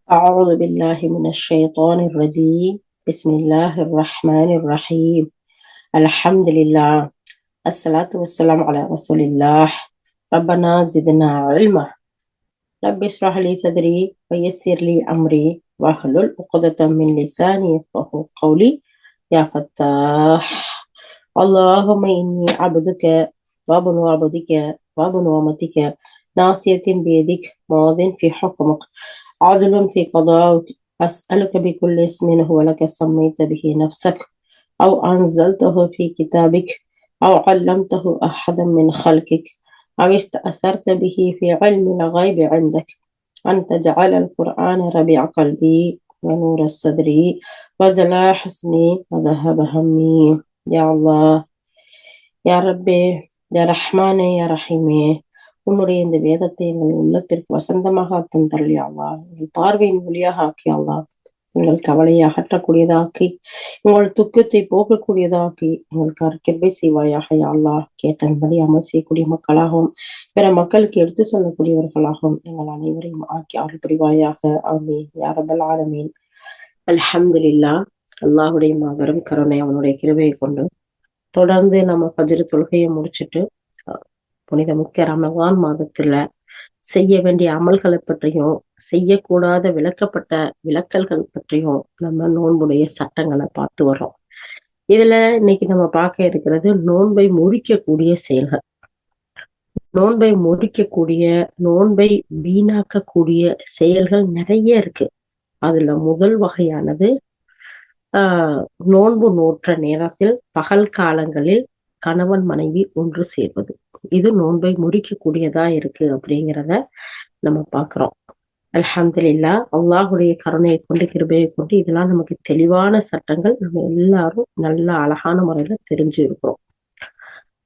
أعوذ بالله من الشيطان الرجيم. بسم الله الرحمن الرحيم. الحمد لله. الصلاة والسلام على رسول الله. ربنا زدنا علما. رب اشرح لي صدري ويسر لي أمري واحلل عقدة من لساني يفقهوا قولي. يا فتاح، اللهم إني عبدك وابن عبدك وابن أمتك، ناصية بيدك، ماض في حكمك، عدل في قضاءك. أسألك بكل اسم هو لك سميت به نفسك أو أنزلته في كتابك أو علمته أحدا من خلقك أو استأثرت به في علم الغيب عندك، أن تجعل القرآن ربيع قلبي ونور صدري وجلاء حزني وذهب همي. يا الله، யா ரப்பே, யா ரஹ்மானே, யா ரஹீமே, உன்னுடைய இந்த வேதத்தை எங்கள் உள்ளத்திற்கு வசந்தமாக தந்தருள் யா அல்லாஹ். எங்கள் பார்வையின் ஒளியாக ஆக்கி அல்லாஹ். எங்கள் கவலையை அகற்றக்கூடியதாக்கி, உங்கள் துக்கத்தை போக்கக்கூடியதாக்கி, எங்களுக்கு கிருபை செய்வாயாக யா அல்லாஹ். கேட்டபடி அமல் செய்யக்கூடிய மக்களாகவும் பிற மக்களுக்கு எடுத்து சொல்லக்கூடியவர்களாகவும் எங்கள் அனைவரையும் ஆக்கி அருள் புரிவாயாக. ஆமீன் யா ரப்பல் ஆலமீன். அல்ஹம்துலில்லாஹ். அல்லாஹுடைய மாபெரும் கருணை, அவனுடைய கிருபையை கொண்டு தொடர்ந்து நம்ம ஃபஜ்ர் தொழுகையை முடிச்சுட்டு புனித முக்கிய ரமலான் மாதத்துல செய்ய வேண்டிய அமல்களை பற்றியும் செய்யக்கூடாத விளக்கப்பட்ட விலக்கல்கள் பற்றியும் நம்ம நோன்புடைய சட்டங்களை பார்த்து வர்றோம். இதுல இன்னைக்கு நம்ம பார்க்க இருக்கிறது நோன்பை முறிக்கக்கூடிய செயல்கள். நோன்பை முறிக்கக்கூடிய, நோன்பை வீணாக்கக்கூடிய செயல்கள் நிறைய இருக்கு. அதுல முதல் வகையானது நோன்பு நோற்ற நேரத்தில் பகல் காலங்களில் கணவன் மனைவி ஒன்று சேர்வது. இது நோன்பை முறிக்கக்கூடியதா இருக்கு அப்படிங்கிறத நம்ம பாக்குறோம். அல்ஹம்துலில்லாஹ். அல்லாஹுடைய கருணையை கொண்டு, கிருபையை கொண்டு இதெல்லாம் நமக்கு தெளிவான சட்டங்கள். நம்ம எல்லாரும் நல்ல அழகான முறையில தெரிஞ்சு இருக்கிறோம்.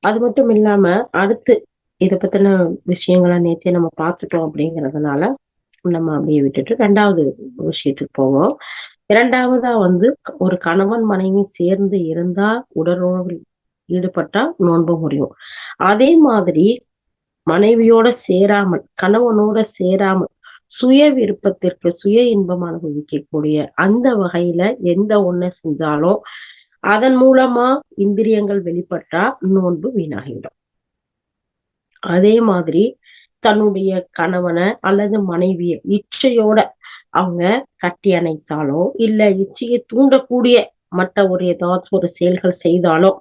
அது மட்டும் இல்லாம அடுத்து இதை பத்தின விஷயங்களை நேற்றே நம்ம பார்த்துட்டோம் அப்படிங்கிறதுனால நம்ம அப்படியே விட்டுட்டு ரெண்டாவது விஷயத்துக்கு போவோம். இரண்டாவதா ஒரு கணவன் மனைவி சேர்ந்து இருந்தா உடலுறவில் ஈடுபட்டா நோன்பு முறியும். அதே மாதிரி மனைவியோட சேராமல், கணவனோட சேராமல் சுய விருப்பத்திற்கு சுய இன்பம் அனுபவிக்கக்கூடிய அந்த வகையில எந்த ஒண்ணு செஞ்சாலும் அதன் மூலமா இந்திரியங்கள் வெளிப்பட்டா நோன்பு வீணாகிடும். அதே மாதிரி தன்னுடைய கணவனை அல்லது மனைவிய இச்சையோட அவங்க கட்டி அணைத்தாலோ இல்ல இச்சையை தூண்டக்கூடிய மற்ற ஏதாவது ஒரு செயல்கள் செய்தாலோ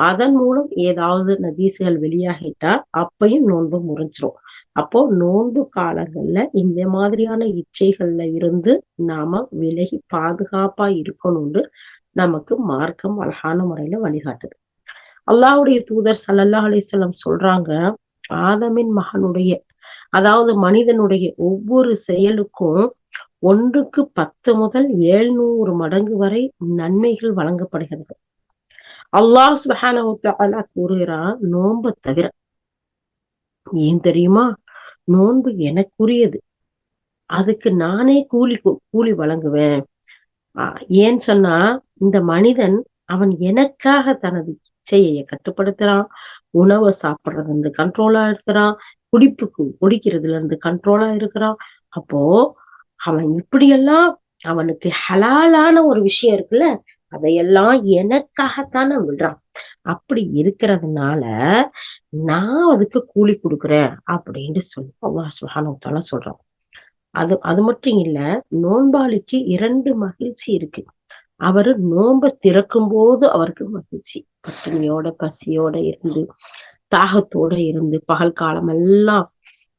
அதன் மூலம் ஏதாவது நஜீசுகள் வெளியாகிட்டா அப்பையும் நோன்பு முறிஞ்சிரும். அப்போ நோன்பு காலங்கள்ல இந்த மாதிரியான இச்சைகள்ல இருந்து நாம விலகி பாதுகாப்பா இருக்கணும்னு நமக்கு மார்க்கம் அழகான முறையில வழிகாட்டுது. அல்லாஹ்வுடைய தூதர் ஸல்லல்லாஹு அலைஹி வஸல்லம் சொல்றாங்க, ஆதமின் மகனுடைய, அதாவது மனிதனுடைய ஒவ்வொரு செயலுக்கும் 1க்கு 10 முதல் 700 மடங்கு வரை நன்மைகள் வழங்கப்படுகிறது. அல்லாஹ் சுப்ஹானஹு வ தஆலா கூறுகிறான், நோன்பை தவிர. ஏன் தெரியுமா? நோன்பு எனக்குரியது, அதுக்கு நானே கூலி வழங்குவேன். ஏன்னு சொன்னா, இந்த மனிதன் அவன் எனக்காக தனது இச்சையை கட்டுப்படுத்துறான், உணவை சாப்பிடுறது இருந்து கண்ட்ரோலா இருக்கிறான், குடிக்கிறதுல இருந்து கண்ட்ரோலா இருக்கிறான். அப்போ அவன் இப்படியெல்லாம் அவனுக்கு ஹலாலான ஒரு விஷயம் இருக்குல்ல, அதையெல்லாம் எனக்காகத்தானே விடுறான். அப்படி இருக்கிறதுனால நான் அதுக்கு கூலி கொடுக்குறேன் அப்படின்னு சொல்லி அல்லாஹ் சுப்ஹானஹு வ தஆலா சொல்றான். அது மட்டும் இல்ல, நோன்பாளிக்கு 2 மகிழ்ச்சி இருக்கு. அவரு நோன்பை திறக்கும் போது அவருக்கு மகிழ்ச்சி. பட்டினியோட பசியோட இருந்து தாகத்தோட இருந்து பகல் காலம் எல்லாம்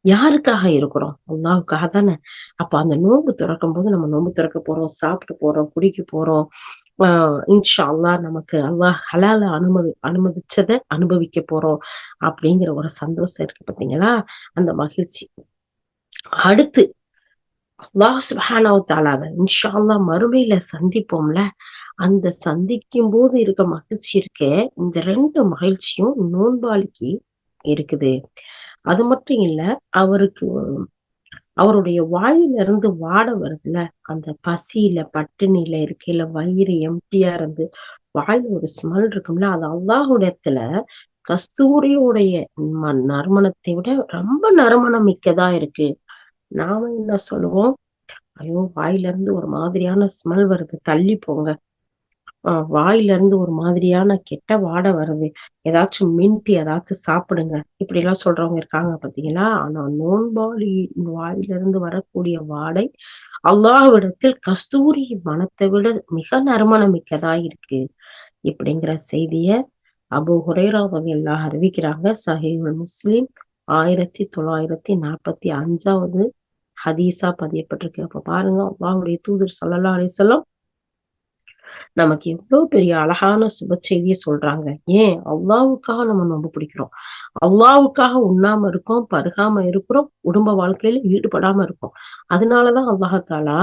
யாருக்காக இருக்கிறோம்? அல்லாஹ்வுக்காக தானே. அப்ப அந்த நோன்பு திறக்கும் போது நம்ம நோன்பு திறக்க போறோம், சாப்பிட்டு போறோம், குடிக்க போறோம். இன்ஷா அல்லாஹ் நமக்கு அல்லாஹ் ஹலால அனுமதிச்சதை அனுபவிக்க போறோம் அப்படிங்கிற ஒரு சந்தோஷம் இருக்கு பாத்தீங்களா, அந்த மகிழ்ச்சி. அடுத்து அல்லாஹ் சுப்ஹானஹு வ தஆலாவை இன்ஷா அல்லாஹ் மறுமையில சந்திப்போம்ல, அந்த சந்திக்கும் போது இருக்க மகிழ்ச்சி இருக்கே, இந்த 2 மகிழ்ச்சியும் நோன்பாளிக்கு இருக்குது. அது மட்டும் இல்ல, அவருக்கு அவருடைய வாயில இருந்து வாட வருதுல, அந்த பசியில பட்டினியில இருக்கையில வயிறு எம்டியா இருந்து வாயில ஒரு ஸ்மெல் இருக்கும்ல, அது அல்லாஹ்விடத்துல கஸ்தூரியுடைய நறுமணத்தை விட ரொம்ப நறுமணம் மிக்கதா இருக்கு. நாம என்ன சொல்லுவோம்? ஐயோ வாயில இருந்து ஒரு மாதிரியான ஸ்மெல் வருது, தள்ளி போங்க. வாயில இருந்து ஒரு மாதிரியான கெட்ட வாடை வருது, ஏதாச்சும் மின்ட் ஏதாச்சும் சாப்பிடுங்க, இப்படி எல்லாம் சொல்றவங்க இருக்காங்க பாத்தீங்களா. ஆனா நோன்பாளி வாயில இருந்து வரக்கூடிய வாடை அல்லாஹ்விடத்தில் கஸ்தூரி மணத்தை விட மிக நறுமணம் மிக்கதா இருக்கு. இப்படிங்கிற செய்திய அபூ ஹுரைரா ரலியல்லாஹு அறிவிக்கிறாங்க. சஹீஹுல் முஸ்லிம் 1945 ஹதீஸா பதியப்பட்டிருக்கு. அப்ப பாருங்க, அல்லாஹ்வுடைய தூதர் ஸல்லல்லாஹு அலைஹி வஸல்லம் நமக்கு எவ்வளவு பெரிய அழகான சுப செய்தியை சொல்றாங்க. ஏன்? அல்லாஹ்வுக்காக நம்ம நோன்பு பிடிக்கிறோம். அல்லாஹ்வுக்காக உண்ணாம இருக்கோம், பருகாம இருக்கிறோம், குடும்ப வாழ்க்கையில ஈடுபடாம இருக்கோம். அதனாலதான் அல்லாஹ் தஆலா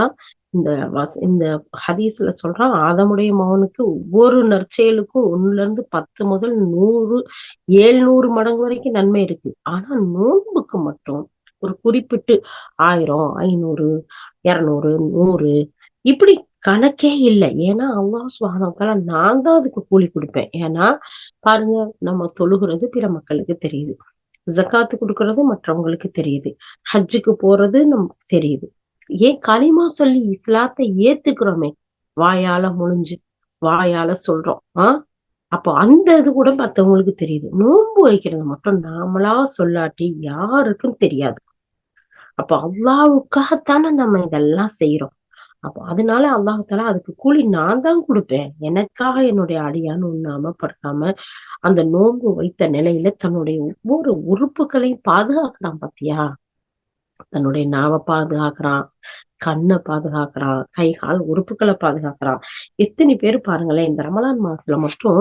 இந்த ஹதீஸ்ல சொல்றான், ஆதமுடைய மகனுக்கு ஒவ்வொரு நற்செயலுக்கும் 1ல இருந்து 10 முதல் 100 700 மடங்கு வரைக்கும் நன்மை இருக்கு. ஆனா நோன்புக்கு மட்டும் ஒரு குறிப்பிட்டு 1000 500 200 100 இப்படி கணக்கே இல்ல. ஏன்னா அல்லாஹ் சுப்ஹானஹு வ தஆலா நான் தான் அதுக்கு கூலி குடுப்பேன். ஏன்னா பாருங்க, நம்ம தொழுகிறது பிற மக்களுக்கு தெரியுது, ஜக்காத்து குடுக்கறது மற்றவங்களுக்கு தெரியுது, ஹஜ்ஜுக்கு போறது நமக்கு தெரியுது. ஏன் களிமா சொல்லி இஸ்லாத்தை ஏத்துக்கிறோமே, வாயால முழிஞ்சு வாயால சொல்றோம். அப்போ அந்த இது கூட மத்தவங்களுக்கு தெரியுது. நோன்பு வைக்கிறது மட்டும் நாமளா சொல்லாட்டி யாருக்கும் தெரியாது. அப்போ அல்லாஹ்வுக்காகத்தானே நம்ம இதெல்லாம் செய்றோம். அப்போ அதனால அல்லாஹ் தஆலா அதுக்கு கூலி நான் தான் குடுப்பேன். எனக்காக என்னுடைய அடியான் உண்ணாம படுக்காம அந்த நோன்பு வைத்த நிலையில தன்னுடைய ஒவ்வொரு உறுப்புகளையும் பாதுகாக்கிறான் பாத்தியா? தன்னுடைய நாவ பாதுகாக்கிறான், கண்ண பாதுகாக்கிறான், கை, கால் உறுப்புகள பாதுகாக்கிறான். எத்தனை பேர் பாருங்களேன், இந்த ரமலான் மாசத்துல மட்டும்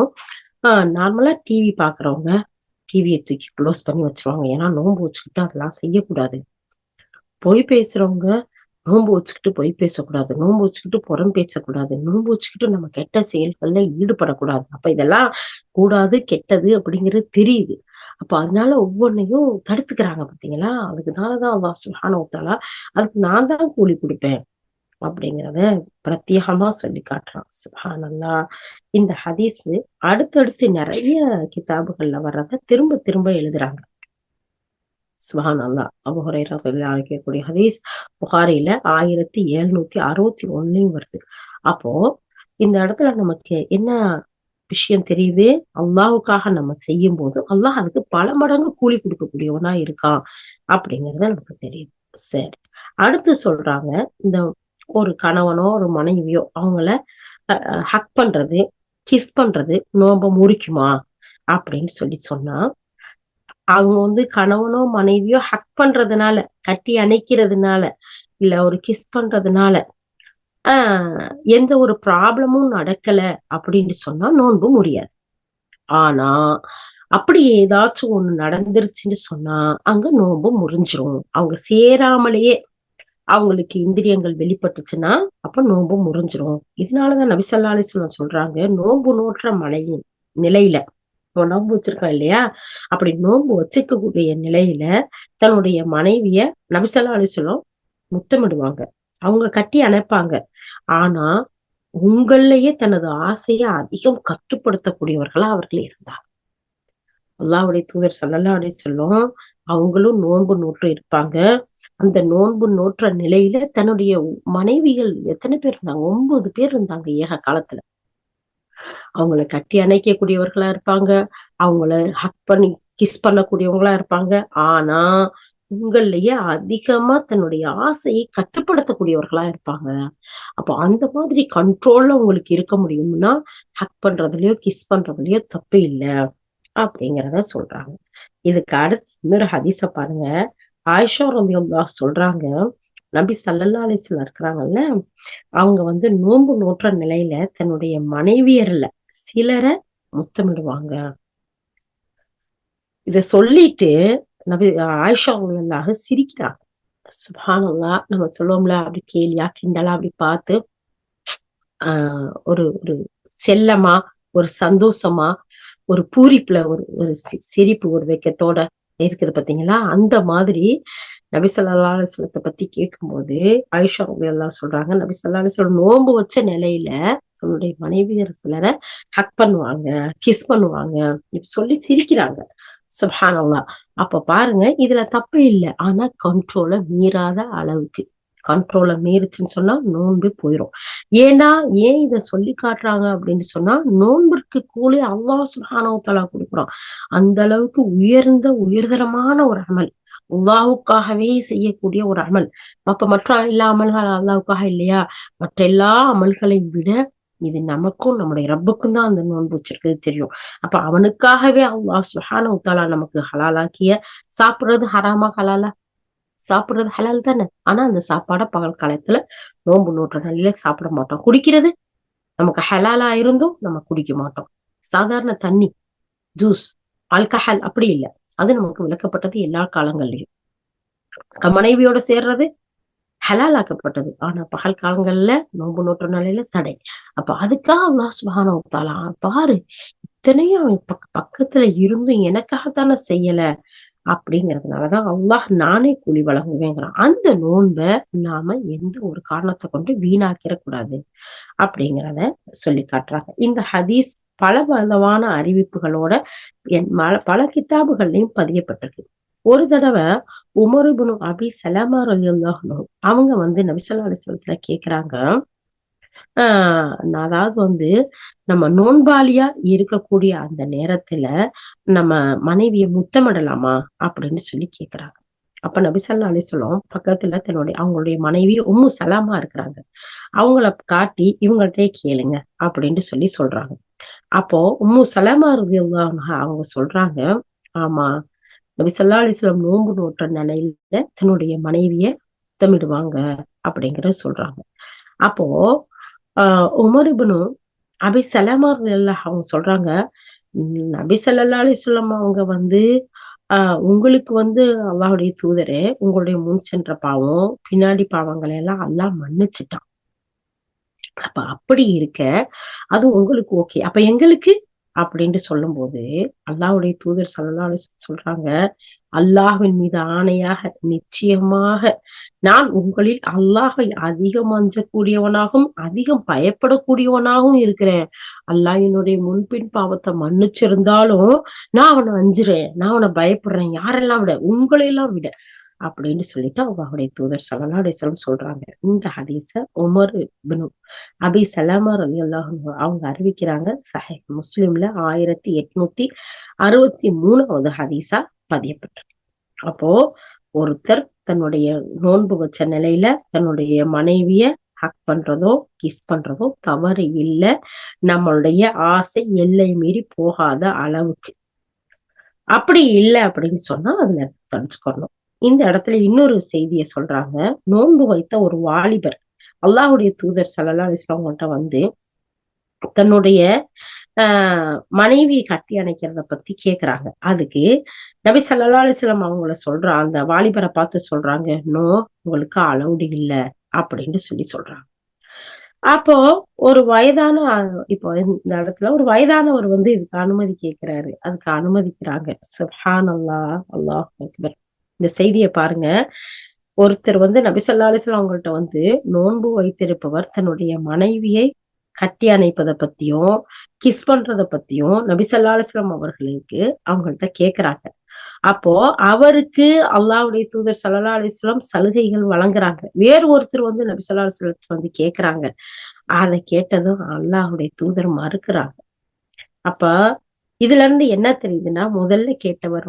நார்மலா டிவி பாக்குறவங்க டிவிய தூக்கி க்ளோஸ் பண்ணி வச்சுருவாங்க. ஏன்னா நோன்பு வச்சுக்கிட்டு அதெல்லாம் செய்யக்கூடாது. பொய் பேசுறவங்க நோன்பு வச்சுக்கிட்டு பொய் பேசக்கூடாது, நோன்பு வச்சுக்கிட்டு புறம் பேசக்கூடாது, நோன்பு வச்சுக்கிட்டு நம்ம கெட்ட செயல்கள்ல ஈடுபடக்கூடாது. அப்ப இதெல்லாம் கூடாது, கெட்டது அப்படிங்கிறது தெரியுது. அப்ப அதனால ஒவ்வொன்னையும் தடுத்துக்கிறாங்க பாத்தீங்களா. அதுக்குனாலதான் அல்லாஹ் சுப்ஹானஹு வ தஆலா அதுக்கு நான் தான் கூலி குடுப்பேன் அப்படிங்கிறத பிரத்யேகமா சொல்லி காட்டுறான். சுப்ஹானல்லாஹ். இந்த ஹதீஸ் அடுத்தடுத்து நிறைய கிதாபுகள்ல வர்றத திரும்ப திரும்ப எழுதுறாங்க. சுப்ஹானல்லாஹ். அபூ ஹுரைரா ரலியல்லாஹு அன்ஹு அறிவிக்கக்கூடிய ஹதீஸ் புகாரில 1761 வருது. அப்போ இந்த இடத்துல நமக்கு என்ன விஷயம் தெரியுது? அல்லாஹ்வுக்காக நம்ம செய்யும்போது அல்லாஹ் அதுக்கு பல மடங்கு கூலி கொடுக்கக்கூடியவனா இருக்கான் அப்படிங்கிறது நமக்கு தெரியுது. சரி. அடுத்து சொல்றாங்க, இந்த ஒரு கணவனோ ஒரு மனைவியோ அவங்கள ஹக் பண்றது, கிஸ் பண்றது நோன்ப முறிக்குமா அப்படின்னு சொன்னா, அவங்க கணவனோ மனைவியோ ஹக் பண்றதுனால, கட்டி அணைக்கிறதுனால, இல்ல ஒரு கிஸ் பண்றதுனால எந்த ஒரு ப்ராப்ளமும் நடக்கல அப்படின்னு சொன்னா நோன்பு முடியாது. ஆனா அப்படி ஏதாச்சும் ஒண்ணு நடந்துருச்சுன்னு சொன்னா அங்க நோன்பு முறிஞ்சிரும். அவங்க சேராமலேயே அவங்களுக்கு இந்திரியங்கள் வெளிப்பட்டுச்சுன்னா அப்ப நோன்பு முறிஞ்சிரும். இதனாலதான் நபி ஸல்லல்லாஹு அலைஹி வஸல்லம் சொல்றாங்க, நோன்பு நோற்ற நிலையில நோன்பு வச்சிருக்கோம் இல்லையா, அப்படி நோன்பு வச்சுக்கக்கூடிய நிலையில தன்னுடைய மனைவிய நபி ஸல்லல்லாஹு அலைஹி வஸல்லம் முத்தமிடுவாங்க, அவங்க கட்டி அணைப்பாங்க. ஆனா உங்களையே தனது ஆசைய அதிகம் கட்டுப்படுத்தக்கூடியவர்களா அவர்கள் இருந்தார். அல்லாஹ்வுடைய தூதர் ஸல்லல்லாஹு அலைஹி வஸல்லம் அவங்களும் நோன்பு நோற்று இருப்பாங்க. அந்த நோன்பு நோற்ற நிலையில தன்னுடைய மனைவிகள் எத்தனை பேர் இருந்தாங்க? 9 பேர் இருந்தாங்க ஏக காலத்துல. அவங்கள கட்டி அணைக்கக்கூடியவர்களா இருப்பாங்க. அவங்கள ஹக் பண்ணி கிஸ் பண்ணக்கூடியவங்களா இருப்பாங்க. ஆனா உங்களையே அதிகமா தன்னுடைய ஆசையை கட்டுப்படுத்தக்கூடியவர்களா இருப்பாங்க. அப்போ அந்த மாதிரி கண்ட்ரோல்ல உங்களுக்கு இருக்க முடியும்னா ஹக் பண்றதுலயோ கிஸ் பண்றதுலயோ தப்பு இல்ல அப்படிங்கிறத சொல்றாங்க. இதுக்கு அடுத்து இன்னொரு ஹதீஸ பாருங்க. ஆயிஷா ரலியல்லாஹு சொல்றாங்க, நபி ஸல்லல்லாஹு அலைஹி வஸல்லம் இருக்கிறாங்கல்ல, அவங்க நோன்பு நோற்ற நிலையில தன்னுடைய மனைவியர்ல சிலர முத்தமிடுவாங்க. இத சொல்லிட்டு நபி ஆயிஷா ரலியல்லாஹு சிரிக்கிறாங்க. சுப்ஹானல்லாஹ். நம்ம சொல்லுவோம்ல, அப்படி கேலியா கிண்டலா அப்படி பார்த்து ஒரு ஒரு செல்லமா, ஒரு சந்தோஷமா, ஒரு பூரிப்புல ஒரு ஒரு சிரிப்பு, ஒரு வெட்கத்தோட இருக்குது பாத்தீங்களா. அந்த மாதிரி நபி ஸல்லல்லாஹு அலைஹி வஸல்லத்த பத்தி கேட்கும்போது ஆயிஷா ரலியல்லாஹு சொல்றாங்க, நபி ஸல்லல்லாஹு அலைஹி வஸல்லம் நோன்பு வச்ச நிலையில தன்னுடைய மனைவியர் சிலரை ஹக் பண்ணுவாங்க, கிஸ் பண்ணுவாங்க, இப்படி சொல்லி சிரிக்கிறாங்க. சுப்ஹானல்லாஹ். அப்ப பாருங்க, இதுல தப்பு இல்ல. ஆனா கண்ட்ரோல மீறாத அளவுக்கு. கண்ட்ரோலை மீறுச்சுன்னு சொன்னா நோன்பு போயிரும். ஏன்னா ஏன் இத சொல்லி காட்டுறாங்க அப்படின்னு சொன்னா, நோன்பிற்கு கூலி அல்லாஹ் சுப்ஹானஹு வ தஆலா குடுக்குறான். அந்த அளவுக்கு உயர்தரமான ஒரு அமல். அல்லாஹ்வுக்காகவே செய்யக்கூடிய ஒரு அமல். மற்ற எல்லா அமல்கள் அல்லாஹ்வுக்காக இல்லையா? மற்ற எல்லா அமல்களை விட இது நமக்கும் நம்முடைய ரப்புக்கும் தான் அந்த நோன்பு வச்சிருக்கிறது தெரியும். அப்ப அவனுக்காகவே அல்லாஹ் சுப்ஹானஹு வ தஆலா நமக்கு ஹலாலாக்கிய சாப்பிடுறது ஹராமா ஹலாலா? சாப்பிடுறது ஹலால் தானே. ஆனா அந்த சாப்பாட பகல் காலத்துல நோன்பு நோற்ற நாளில சாப்பிட மாட்டோம். குடிக்கிறது நமக்கு ஹலாலா இருந்தும் நம்ம குடிக்க மாட்டோம். சாதாரண தண்ணி, ஜூஸ், ஆல்கஹால் அப்படி இல்ல. அது நமக்கு விலக்கப்பட்டது எல்லா காலங்கள்லயும். மனைவியோட சேர்றது ஹலால் ஆக்கப்பட்டது. ஆனா பகல் காலங்கள்ல நோன்பு நோற்ற நாளில தடை. அப்ப அதுக்காக அல்லாஹ் சுப்ஹானஹு வ தஆலா பாரு இத்தனையும் அவன் பக்கத்துல இருந்தும் எனக்காகத்தானே செய்யல அப்படிங்கிறதுனாலதான் அல்லாஹ் நானே கூலி வழங்குவேங்கிறான். அந்த நோன்ப நாம எந்த ஒரு காரணத்தை கொண்டு வீணாக்கிற கூடாது அப்படிங்கிறத சொல்லி காட்டுறாங்க. இந்த ஹதீஸ் பல பலவான அறிவிப்புகளோட பல கித்தாபுகள்லயும் பதியப்பட்டிருக்கு. ஒரு தடவை உமர் இப்னு அபி ஸலமா ரலியல்லாஹு அன்ஹு அவங்க நபி ஸல்லல்லாஹு அலைஹி வஸல்லம் கேக்குறாங்க, அதாவது நம்ம நோன்பாளியா இருக்கக்கூடிய அந்த நேரத்துல நம்ம மனைவிய முத்தமிடலாமா அப்படின்னு சொல்லி கேக்குறாங்க. அப்ப நபி ஸல்லல்லாஹு அலைஹி வஸல்லம் பக்கத்துல அவங்களுடைய மனைவி உம்மு சலாமா இருக்கிறாங்க. அவங்கள காட்டி இவங்கள்ட்டே கேளுங்க அப்படின்னு சொல்றாங்க. அப்போ உம்மு சலமா ரலியல்லாஹு அன்ஹா அவங்க சொல்றாங்க, ஆமா நபி ஸல்லல்லாஹு அலைஹி வஸல்லம் நோன்பு நோற்ற நிலையில தன்னுடைய மனைவிய முத்தமிடுவாங்க அப்படிங்கறத சொல்றாங்க. அப்போ உமர் இப்னு அபி ஸலமா ரலியல்லாஹு அவங்க சொல்றாங்க, நபி ஸல்லல்லாஹு அலைஹி வஸல்லம் அவங்க உங்களுக்கு அல்லாஹ்வுடைய தூதரே உங்களுடைய முன் சென்ற பாவம் பின்னாடி பாவங்களை எல்லாம் அல்லாஹ் மன்னிச்சுட்டான். அப்ப அப்படி இருக்க அது உங்களுக்கு ஓகே. அப்ப எங்களுக்கு அப்படின்னு சொல்லும்போது அல்லாஹ்வுடைய தூதர் ஸல்லல்லாஹு அலைஹி வஸல்லம் சொல்றாங்க, அல்லாஹ்வின் மீது ஆணையாக நிச்சயமாக நான் உங்களில் அல்லாஹை அதிகம் அஞ்சக்கூடியவனாகவும் அதிகம் பயப்படக்கூடியவனாகவும் இருக்கிறேன். அல்லாஹ் என்னுடைய முன்பின் பாவத்தை மன்னிச்சிருந்தாலும் நான் அவனை அஞ்சுறேன், நான் அவனை பயப்படுறேன். யாரெல்லாம் விட உங்களை எல்லாம் விட அப்படின்னு சொல்லிட்டு அல்லாஹ்வுடைய தூதர் ஸல்லல்லாஹு அலைஹி வஸல்லம் சொல்றாங்க. இந்த ஹதீஸ உமர் இப்னு அபி ஸலமா ரலியல்லாஹு அன்ஹு அவங்க அறிவிக்கிறாங்க. சஹீஹ் முஸ்லிம்ல 1863வது ஹதீஸா பதியப்பட்டிருக்கு. அப்போ ஒருத்தர் தன்னுடைய நோன்பு வச்ச நிலையில தன்னுடைய மனைவிய ஹக் பண்றதோ கிஸ் பண்றதோ தவறு இல்ல, நம்மளுடைய ஆசை எல்லை மீறி போகாத அளவுக்கு. அப்படி இல்லை அப்படின்னு சொன்னா அதுல தெரிஞ்சுக்கணும். இந்த இடத்துல இன்னொரு செய்திய சொல்றாங்க. நோன்பு வைத்த ஒரு வாலிபர் அல்லாஹ்வுடைய தூதர் ஸல்லல்லாஹு அலைஹி வஸல்லம் தன்னுடைய மனைவியை கட்டி அணைக்கிறத பத்தி கேக்குறாங்க. அதுக்கு நபி ஸல்லல்லாஹு அலைஹி வஸல்லம் அவங்கள அந்த வாலிபரை பார்த்து சொல்றாங்க, நோ உங்களுக்கு அலௌடு இல்ல அப்படின்னு சொல்றாங்க. அப்போ ஒரு வயதான இப்போ இந்த இடத்துல ஒரு வயதானவர் இதுக்கு அனுமதி கேட்கிறாரு. அதுக்கு அனுமதிக்கிறாங்க. சுப்ஹானல்லாஹ், அல்லாஹ் அக்பர். இந்த செய்தியை பாருங்க. ஒருத்தர் நபி ஸல்லல்லாஹு அலைஹி வஸல்லம் அவங்கள்ட்ட நோன்பு வைத்திருப்பவர் தன்னுடைய மனைவியை கட்டி அணைப்பதை பத்தியும் கிஸ் பண்றத பத்தியும் நபி ஸல்லல்லாஹு அலைஹி வஸல்லம் அவர்களுக்கு அவங்கள்ட்ட கேக்குறாங்க. அப்போ அவருக்கு அல்லாஹ்வுடைய தூதர் ஸல்லல்லாஹு அலைஹி வஸல்லம் சலுகைகள் வழங்குறாங்க. வேறு ஒருத்தர் நபி ஸல்லல்லாஹு அலைஹி வஸல்லம் கேக்குறாங்க. அதை கேட்டதும் அல்லாஹ்வுடைய தூதர் மறுக்கிறாங்க. அப்ப இதுல இருந்து என்ன தெரியுதுன்னா, முதல்ல கேட்டவர்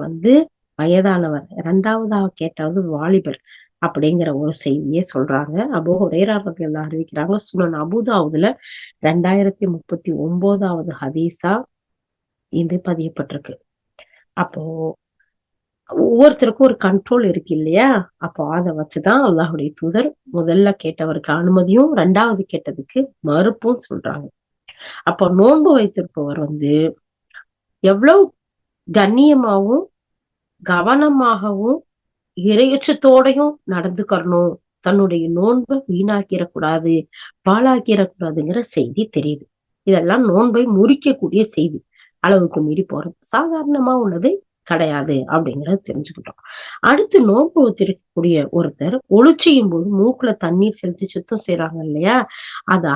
வயதானவர், இரண்டாவதா கேட்டவர் வாலிபர் அப்படிங்கிற ஒரு செய்தியே சொல்றாங்க. அபூ ஹுரைரா ரலியல்லாஹு அன்ஹு அறிவிக்கிறாங்க. சுனன் அபூதாவுதுல 2039வது ஹதீஸா இது பதியப்பட்டிருக்கு. அப்போ ஒவ்வொருத்தருக்கும் ஒரு கண்ட்ரோல் இருக்கு இல்லையா? அப்போ அதை வச்சுதான் அல்லாஹ்வுடைய தூதர் முதல்ல கேட்டவருக்கு அனுமதியும், இரண்டாவது கேட்டதுக்கு மறுப்பும் சொல்றாங்க. அப்போ நோன்பு வைத்திருப்பவர் எவ்வளவு கண்ணியமாவும் கவனமாகவும் இறையச்சத்தோடையும் நடந்துக்கணும், தன்னுடைய நோன்பை வீணாக்கிடக்கூடாது, பாழாக்கிடக்கூடாதுங்கிற செய்தி தெரியுது. இதெல்லாம் நோன்பை முறிக்கக்கூடிய செய்தி. அளவுக்கு மீறி போறது சாதாரணமா உள்ளது கிடையாது அப்படிங்கறத தெரிஞ்சுக்கிட்டோம். அடுத்து நோன்பு வச்சிருக்கக்கூடிய ஒருத்தர் ஒளிச்செய்யும் போது மூக்குல தண்ணீர் செலுத்தி சுத்தம் செய்யறாங்க இல்லையா? அதை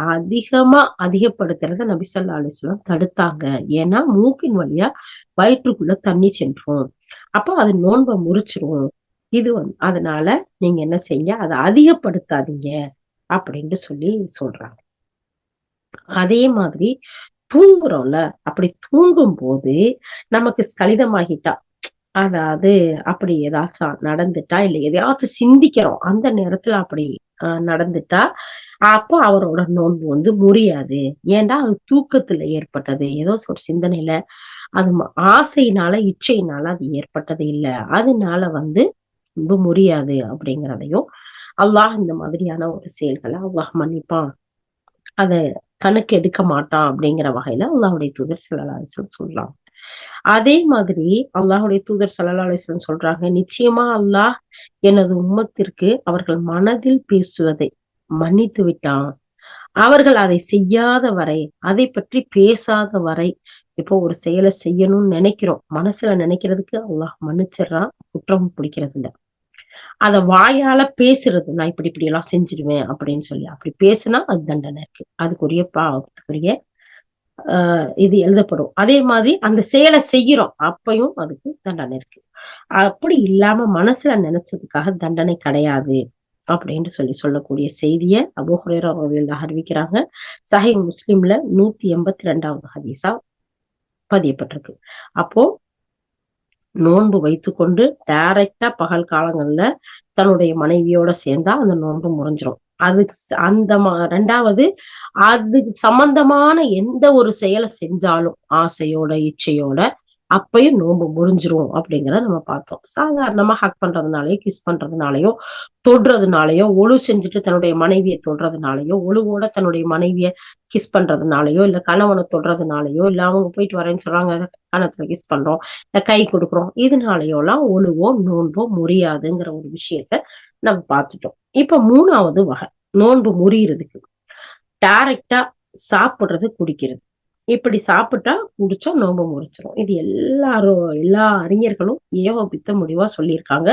அதிகப்படுத்துறத நபி ஸல்லல்லாஹு அலைஹி வஸல்லம் தடுத்தாங்க. ஏன்னா மூக்கின் வழியா வயிற்றுக்குள்ள தண்ணி சென்றும். அப்போ அது நோன்பை முறிச்சிரும் இது அதனால நீங்க என்ன செய்ய, அதை அதிகப்படுத்தாதீங்க அப்படின்னு சொல்லி சொல்றாங்க. அதே மாதிரி தூங்குறோம்ல, அப்படி தூங்கும் போது நமக்கு ஸ்கலிதமாகிட்டா, அதாவது அப்படி ஏதாச்சும் நடந்துட்டா, இல்ல எதையாச்சும் சிந்திக்கிறோம் அந்த நேரத்துல அப்படி நடந்துட்டா, அப்போ அவரோட நோன்பு முறியாது. ஏன்டா அது தூக்கத்துல ஏற்பட்டது, ஏதோ ஒரு சிந்தனையில, அது ஆசையினால இச்சையினால அது ஏற்பட்டது இல்ல. அதனால நோன்பு முறியாது அப்படிங்கிறதையும், அல்லாஹ் இந்த மாதிரியான ஒரு செயல்களை அல்லாஹ் மன்னிப்பான், அத கணக்கு எடுக்க மாட்டான் அப்படிங்கிற வகையில அல்லாஹ்வுடைய தூதர் ஸல்லல்லாஹு அலைஹி வஸல்லம் சொல்றாங்க. அதே மாதிரி அல்லாஹ்வுடைய தூதர் ஸல்லல்லாஹு அலைஹி வஸல்லம் சொல்றாங்க, நிச்சயமா அல்லாஹ் எனது உம்மத்திற்கு அவர்கள் மனதில் பேசுவதை மன்னித்து விட்டான். அவர்கள் அதை செய்யாத வரை, அதை பற்றி பேசாத வரை, இப்போ ஒரு செயலை செய்யணும்னு நினைக்கிறோம், மனசுல நினைக்கிறதுக்கு அல்லாஹ் மன்னிச்சிடுறான், குற்றம் பிடிக்கிறது இல்ல. அத வாயால பேசுறது, நான் இப்படி இப்படி எல்லாம் செஞ்சிருவேன் அப்படின்னு சொல்லி அப்படி பேசுனா அது தண்டனை இருக்கு, அதுக்குரிய பாவத்துக்குரிய இது எழுதப்படும். அதே மாதிரி அந்த செயலை செய்யறோம், அப்பயும் அதுக்கு தண்டனை இருக்கு. அப்படி இல்லாம மனசுல நினைச்சதுக்காக தண்டனை கிடையாது அப்படின்னு சொல்லக்கூடிய செய்திய அபூ ஹுரைரா ரலியல்லாஹு அறிவிக்கிறாங்க. சஹீஹ் முஸ்லிம்ல 182வது ஹதீஸா பதியப்பட்டிருக்கு. அப்போ நோன்பு வைத்துக்கொண்டு டைரக்டா பகல் காலங்கள்ல தன்னுடைய மனைவியோட சேர்ந்தா அந்த நோன்பு முறிஞ்சிரும். அது அந்த 2வது, அது சம்பந்தமான எந்த ஒரு செயலை செஞ்சாலும் ஆசையோட இச்சையோட அப்பயும் நோன்பு முறிஞ்சிரும் அப்படிங்கிறத நம்ம பார்த்தோம். சாதாரணமா ஹக் பண்றதுனாலயோ, கிஸ் பண்றதுனாலயோ, தொடுறதுனாலயோ, ஒழு செஞ்சுட்டு தன்னுடைய மனைவியை தொடுறதுனாலயோ, ஒழுவோட தன்னுடைய மனைவிய கிஸ் பண்றதுனாலயோ, இல்ல கணவனை தொடுறதுனாலயோ, இல்ல அவங்க போயிட்டு வரேன்னு சொல்றாங்க, கணத்துல கிஸ் பண்றோம், இல்ல கை கொடுக்குறோம், இதனாலயோ எல்லாம் ஒழுவோ நோன்போ முறியாதுங்கிற ஒரு விஷயத்த நம்ம பார்த்துட்டோம். இப்ப 3வது வகை நோன்பு முறியறதுக்கு, டைரக்டா சாப்பிடுறது, குடிக்கிறது. இப்படி சாப்பிட்டா குடிச்சா நோன்பு முறிச்சிரும். இது எல்லா அறிஞர்களும் ஏகோபித்த முடிவா சொல்லியிருக்காங்க.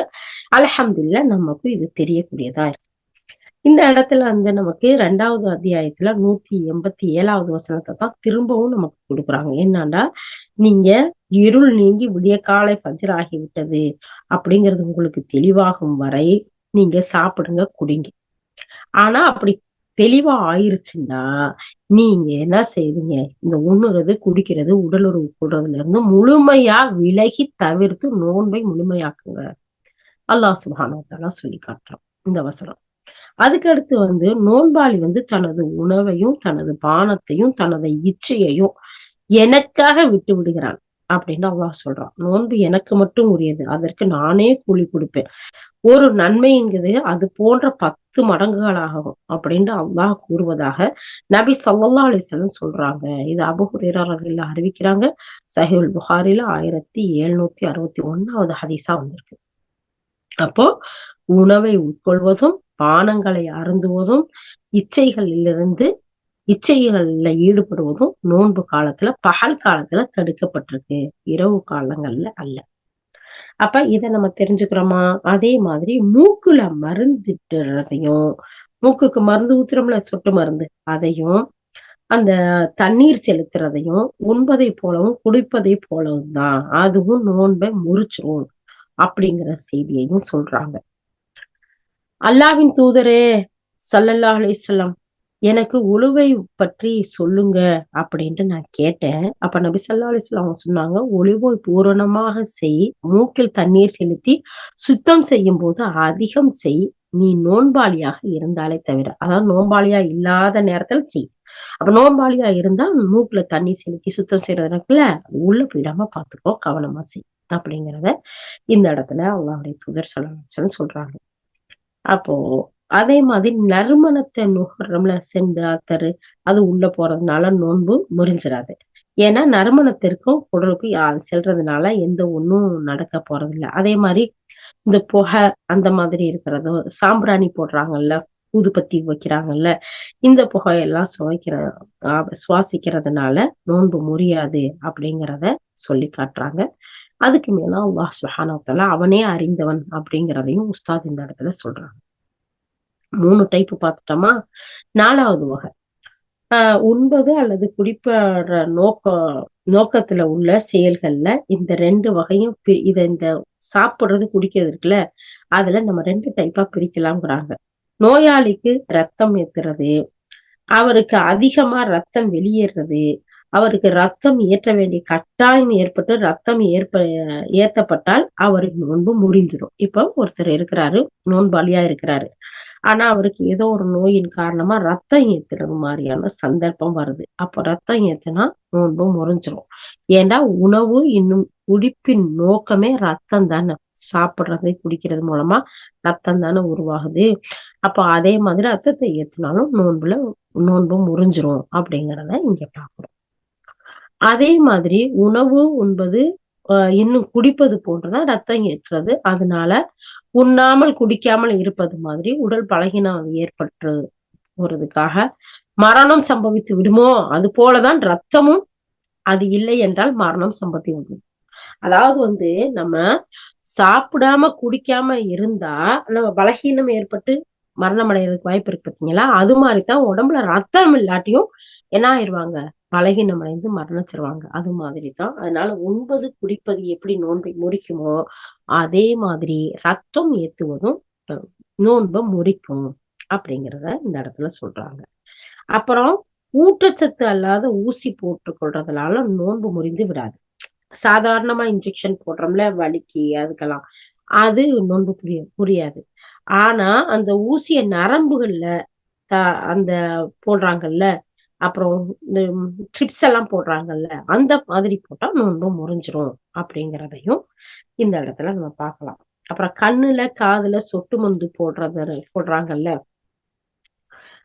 அல்ஹம்துலில்லாஹ் நமக்கு இது தெரியக்கூடியதா இருக்கு. இந்த இடத்துல நமக்கு 2வது அத்தியாயத்துல 187வது வசனத்தை தான் திரும்பவும் நமக்கு கொடுக்குறாங்க. என்னன்னா, நீங்க இருள் நீங்கி விடிய காலை ஃபஜ்ர் ஆகிவிட்டது அப்படிங்கிறது உங்களுக்கு தெளிவாகும் வரை நீங்க சாப்பிடுங்க, குடிங்க. ஆனா அப்படி தெளிவா ஆயிருச்சுன்னா, நீங்க என்ன செய்வீங்க, இந்த உண்ணுறது, குடிக்கிறது, உடலுறவு கொள்றதுல இருந்து முழுமையா விலகி தவிர்த்து நோன்பை முழுமையாக்குங்க. அல்லாஹ் சுப்ஹானஹு வ தஆலா சொல்லி காட்டுறான் இந்த வசனம். அதுக்கு அடுத்து நோன்பாளி தனது உணவையும், தனது பானத்தையும், தனது இச்சையையும் எனக்காக விட்டு விடுகிறான் அப்படின்னு அல்லாஹ் சொல்றான். நோன்பு எனக்கு மட்டும் உரியது, அதற்கு நானே கூலி கொடுப்பேன். ஒரு நன்மைங்கிறது அது போன்ற 10 மடங்குகளாகும் அப்படின்னு அல்லாஹ் கூறுவதாக நபி ஸல்லல்லாஹு அலைஹி வஸல்லம் சொல்றாங்க. இது அபூ ஹுரைரா ரலியல்லாஹு அறிவிக்கிறாங்க. சஹீஹுல் புகாரில 1761வது ஹதீஸா வந்திருக்கு. அப்போ உணவை உட்கொள்வதும், பானங்களை அருந்துவதும், இச்சைகளிலிருந்து இச்சைகள்ல ஈடுபடுவதும் நோன்பு காலத்துல, பகல் காலத்துல தடுக்கப்பட்டிருக்கு, இரவு காலங்கள்ல அல்ல. அப்ப இத நம்ம தெரிஞ்சுக்கிறோமா? அதே மாதிரி மூக்குல மருந்திட்டுறதையும், மூக்குக்கு மருந்து ஊத்துறோம்ல, சொட்டு மருந்து, அதையும், அந்த தண்ணீர் செலுத்துறதையும் உண்பதை போலவும் குடிப்பதை போலவும் தான், அதுவும் நோன்பை முறிச்சிரும் அப்படிங்கிற செய்தியையும் சொல்றாங்க. அல்லாஹ்வின் தூதரே ஸல்லல்லாஹு அலைஹி வஸல்லம், எனக்கு ஒழுவை பற்றி சொல்லுங்க அப்படின்ட்டு நான் கேட்டேன். அப்ப நபி ஸல்லல்லாஹு அலைஹி வஸல்லம் அவங்க சொன்னாங்க, ஒழுவை பூரணமாக செய், மூக்கில் தண்ணீர் செலுத்தி சுத்தம் செய்யும் போது அதிகம் செய், நீ நோன்பாளியாக இருந்தாலே தவிர. அதாவது நோன்பாளியா இல்லாத நேரத்துல செய். அப்ப நோன்பாளியா இருந்தா மூக்குல தண்ணி செலுத்தி சுத்தம் செய்யறது இருக்குல்ல, உள்ள போயிடாம பாத்துக்கோ, கவனமா செய் அப்படிங்கிறத இந்த இடத்துல அல்லாஹ்வுடைய தூதர் ஸல்லல்லாஹு அலைஹி வஸல்லம் சொல்றாங்க. அப்போ அதே மாதிரி நறுமணத்தை நுகர்றோம்ல, செண்டு, அத்தரு, அது உள்ள போறதுனால நோன்பு முறிஞ்சிடாது. ஏன்னா நறுமணத்திற்கும் குடலுக்கும் செல்றதுனால எந்த ஒண்ணும் நடக்க போறதில்ல. அதே மாதிரி இந்த புகை அந்த மாதிரி இருக்கிறதோ, சாம்பிராணி போடுறாங்கல்ல, ஊதுபத்தி வைக்கிறாங்கல்ல, இந்த புகையெல்லாம் சுவாசிக்கிறதுனால நோன்பு முறியாது அப்படிங்கிறத சொல்லி காட்டுறாங்க. அதுக்கு மேல அல்லாஹ் சுப்ஹானஹு வ தஆலா அவனே அறிந்தவன் அப்படிங்கிறதையும் உஸ்தாத் இந்த இடத்துல சொல்றாங்க. 3 டைப் பார்த்துட்டோமா? 4வது வகை உண்பது அல்லது குடிப்பற நோக்கத்துல உள்ள செயல்கள்ல இந்த 2 வகையும் இந்த சாப்பிடுறது, குடிக்கிறது இருக்குல்ல, அதுல நம்ம 2 டைப்பா பிரிக்கலாம்ங்கிறாங்க. நோயாளிக்கு ரத்தம் ஏத்துறது, அவருக்கு அதிகமா ரத்தம் வெளியேறது, அவருக்கு ரத்தம் ஏற்ற வேண்டிய கட்டாயம் ஏற்பட்டு ரத்தம் ஏத்தப்பட்டால் அவருக்கு நோன்பு முறிஞ்சிடும். இப்போ ஒருத்தர் இருக்கிறாரு, நோன்பாளியா இருக்கிறாரு. ஆனா அவருக்கு ஏதோ ஒரு நோயின் காரணமா ரத்தம் ஏத்துறது மாதிரியான சந்தர்ப்பம் வருது. அப்ப ரத்தம் ஏத்துனா நோன்பு முறிஞ்சிரும். ஏண்டா உணவு இன்னும் குடிப்பின் நோக்கமே ரத்தம் தானே. சாப்பிடுறது குடிக்கிறது மூலமா ரத்தம் தானே உருவாகுது. அப்ப அதே மாதிரி ரத்தத்தை ஏத்துனாலும் நோன்பு முறிஞ்சிரும் அப்படிங்கிறத இங்க பாக்குறோம். அதே மாதிரி உணவு உண்பது இன்னும் குடிப்பது போன்றுதான் ரத்தம் ஏற்றுறது. அதனால உண்ணாமல் குடிக்காமல் இருப்பது மாதிரி உடல் பலகீனம் ஏற்பட்டு போறதுக்காக மரணம் சம்பவித்து விடுமோ அது போலதான் ரத்தமும், அது இல்லை என்றால் மரணம் சம்பவித்து விடும். அதாவது நம்ம சாப்பிடாம குடிக்காம இருந்தா நம்ம பலகீனம் ஏற்பட்டு மரணம் அடைகிறதுக்கு வாய்ப்பு இருக்கு பார்த்தீங்களா? அது மாதிரிதான் உடம்புல ரத்தம் இல்லாட்டியும் என்ன ஆயிருவாங்க, பலகீனம் அடைந்து மரணிச்சிருவாங்க. அது மாதிரிதான். அதனால உண்பது குடிப்பது எப்படி நோன்பை முறிக்குமோ அதே மாதிரி ரத்தம் ஏத்துவதும் நோன்பை முறிக்கும் அப்படிங்கிறத இந்த இடத்துல சொல்றாங்க. அப்புறம் ஊட்டச்சத்து அல்லாத ஊசி போட்டுக் கொள்றதுனால நோன்பு முறிந்து விடாது. சாதாரணமா இன்ஜெக்ஷன் போடுறோம்ல வலிக்கு, அதுக்கெல்லாம் அது நோன்பு புரியாது. ஆனா அந்த ஊசிய நரம்புகள்ல அந்த போடுறாங்கல்ல, அப்புறம் இந்த ட்ரிப்ஸ் எல்லாம் போடுறாங்கல்ல, அந்த மாதிரி போட்டா நோன்பு முறிஞ்சிரும் அப்படிங்கிறதையும் இந்த இடத்துல நம்ம பார்க்கலாம். அப்புறம் கண்ணுல காதுல சொட்டு மருந்து போடுறாங்கல்ல,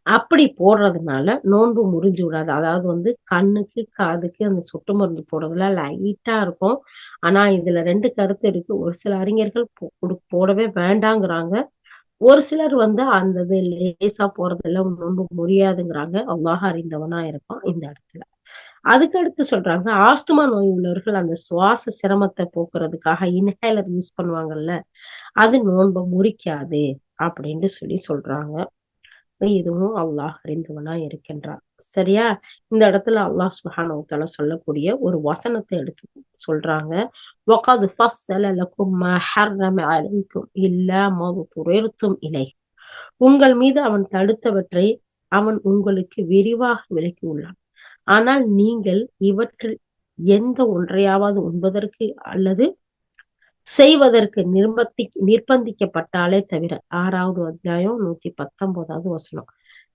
அப்படி போடுறதுனால நோன்பு முறிஞ்சு விடாது. அதாவது கண்ணுக்கு காதுக்கு அந்த சொட்டு மருந்து போடுறதுல லைட்டா இருக்கும். ஆனா இதுல 2 கருத்து இருக்கு. ஒரு சில அறிஞர்கள் போடவே வேண்டாங்கிறாங்க. ஒரு சிலர் அந்த இது லேசா போறதெல்லாம் நோன்பு முடியாதுங்கிறாங்க. அல்லாஹ் அறிந்தவனா இருப்பான் இந்த இடத்துல. அதுக்கு அடுத்து சொல்றாங்க, ஆஸ்துமா நோய் உள்ளவர்கள் அந்த சுவாச சிரமத்தை போக்குறதுக்காக இன்ஹேலர் யூஸ் பண்ணுவாங்கல்ல, அது நோன்பை முறிக்காது அப்படின்னு சொல்றாங்க. இதுவும் அல்லாஹ் அறிந்தவனா இருக்கின்றான். சரியா? இந்த இடத்துல அல்லாஹ் சுப்ஹானஹு வ தஆலா சொல்லக்கூடிய ஒரு வசனத்தை எடுத்து சொல்றாங்க. வகத் ஃபஸ்ஸல லக்கும் மா ஹர்ரம அலைக்கும் இல்லா மா துரிர்தும் இலை. உங்கள் மீது அவன் தடுத்தவற்றை அவன் உங்களுக்கு விரிவாக விளக்கி உள்ளான். ஆனால் நீங்கள் இவற்றில் எந்த ஒன்றையாவது உண்பதற்கு அல்லது செய்வதற்கு நிர்பந்திக்கப்பட்டாலே தவிர. 6வது அத்தியாயம் 119வது வசனம்.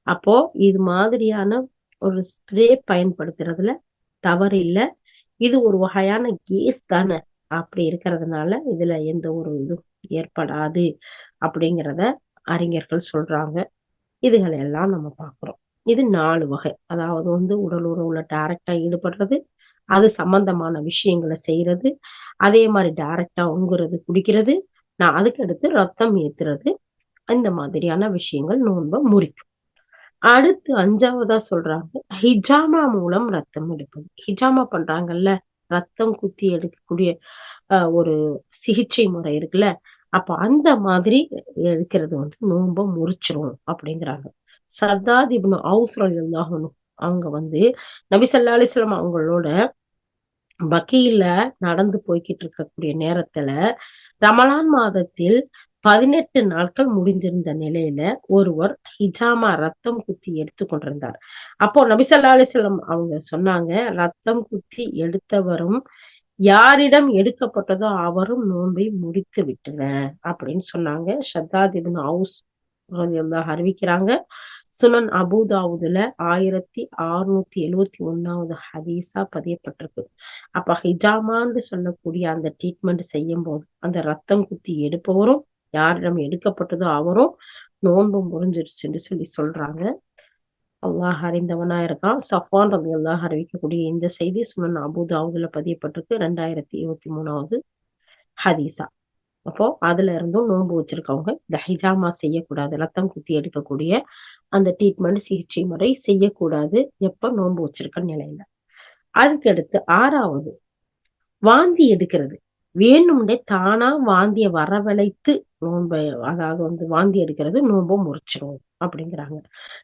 அப்போ இது மாதிரியான ஒரு ஸ்ப்ரே பயன்படுத்துறதுல தவறு இல்ல. இது ஒரு வகையான கேஸ் தானே. அப்படி இருக்கிறதுனால இதுல எந்த ஒரு இதுவும் ஏற்படாது அப்படிங்கிறத அறிஞர்கள் சொல்றாங்க. இதுகளை எல்லாம் நம்ம பார்க்கிறோம். இது 4 வகை. அதாவது உடல் உறவுல டைரக்டா ஈடுபடுறது, அது சம்பந்தமான விஷயங்களை செய்யறது, அதே மாதிரி டைரக்டா உங்குறது, குடிக்கிறது, நான் அதுக்கு அடுத்து ரத்தம் ஏத்துறது, இந்த மாதிரியான விஷயங்கள் நோன்பை முறிக்கும். அடுத்து 5வதா சொல்றாங்க, ஹிஜாமா மூலம் ரத்தம் எடுப்பது. ஹிஜாமா பண்றாங்கல்ல, ரத்தம் குத்தி எடுக்கக்கூடிய ஒரு சிகிச்சை முறை இருக்குல்ல, அப்ப அந்த மாதிரி எடுக்கிறது நோன்பை முறிச்சிரும் அப்படிங்கிறாங்க. சத்தாத் இப்னு அவுஸ் ரலியல்லாஹு அன்ஹு அவங்க நபி ஸல்லல்லாஹு அலைஹி வஸல்லம் அவங்களோட பக்கீல நடந்து போய்கிட்டு இருக்கக்கூடிய நேரத்துல ரமலான் மாதத்தில் 18 நாட்கள் முடிந்திருந்த நிலையில ஒருவர் ஹிஜாமா ரத்தம் குத்தி எடுத்து கொண்டிருந்தார். அப்போ நபி ஸல்லல்லாஹு அலைஹி வஸல்லம் அவங்க சொன்னாங்க, ரத்தம் குத்தி எடுத்தவரும் யாரிடம் எடுக்கப்பட்டதோ அவரும் நோன்பை முடித்து விட்டுவேன் அப்படின்னு சொன்னாங்க. ஷத்தாத் இப்னு அவுஸ் ரலியல்லாஹு அறிவிக்கிறாங்க. சுனன் அபூதாவுதுல 1671வது ஹதீஸா பதியப்பட்டிருக்கு. அப்ப ஹிஜாமான்னு சொல்லக்கூடிய அந்த ட்ரீட்மெண்ட் செய்யும் போது அந்த ரத்தம் குத்தி எடுப்பவரும் யாரிடம் எடுக்கப்பட்டதோ அவரும் நோன்பு முறிஞ்சிருச்சுன்னு சொல்றாங்க. அல்லாஹ் அறிந்தவனா இருக்கான். சஃப்வான் ரலியல்லாஹு அறிவிக்கக்கூடிய இந்த செய்தி சுனன் அபூதாவுதுல பதியப்பட்டிருக்கு. 2023வது ஹதீஸா. அப்போ அதுல இருந்தும் நோன்பு வச்சிருக்கவங்க இந்த ஹிஜாமா செய்யக்கூடாது. ரத்தம் குத்தி எடுக்கக்கூடிய அந்த ட்ரீட்மெண்ட் சிகிச்சை முறை செய்யக்கூடாது எப்ப நோன்பு வச்சிருக்க நிலையில. அதுக்கடுத்து 6வது வாந்தி எடுக்கிறது. வேணும்னே தானா வாந்திய வரவழைத்து நோன்பை, அதாவது வாந்தி எடுக்கிறது நோன்பை முறிச்சிரும் அப்படிங்கிறாங்க.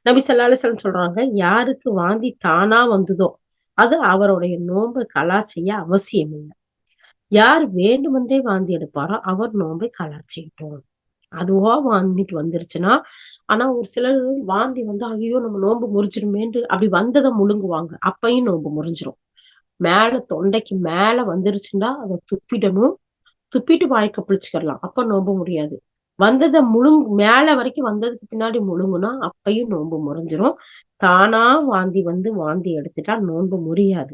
நபி ஸல்லல்லாஹு அலைஹி வஸல்லம் சொல்றாங்க, யாருக்கு வாந்தி தானா வந்ததோ அது அவருடைய நோன்பை கலா செய்ய அவசியம் இல்லை. யார் வேண்டுமென்றே வாந்தி எடுப்பாரோ அவர் நோன்பை கலா செய்யட்டும். அதுவா வாந்திட்டு வந்துருச்சுன்னா, ஆனா ஒரு சிலர் வாந்தி வந்து ஐயோ நம்ம நோன்பு முறிஞ்சிருமேன்ட்டு அப்படி வந்தத முழுங்குவாங்க. அப்பயும் நோன்பு முறிஞ்சிரும். மேல தொண்டைக்கு மேல வந்துருச்சுன்னா அத துப்பிடணும். துப்பிட்டு வாய் கொப்பளிச்சுக்கலாம். அப்ப நோன்பு முடியாது. வந்தத மேல வரைக்கும் வந்ததுக்கு பின்னாடி முழுங்குனா, அப்பயும் நோன்பு முறிஞ்சிரும். தானா வாந்தி வந்து வாந்தி எடுத்துட்டா நோன்பு முறியாது.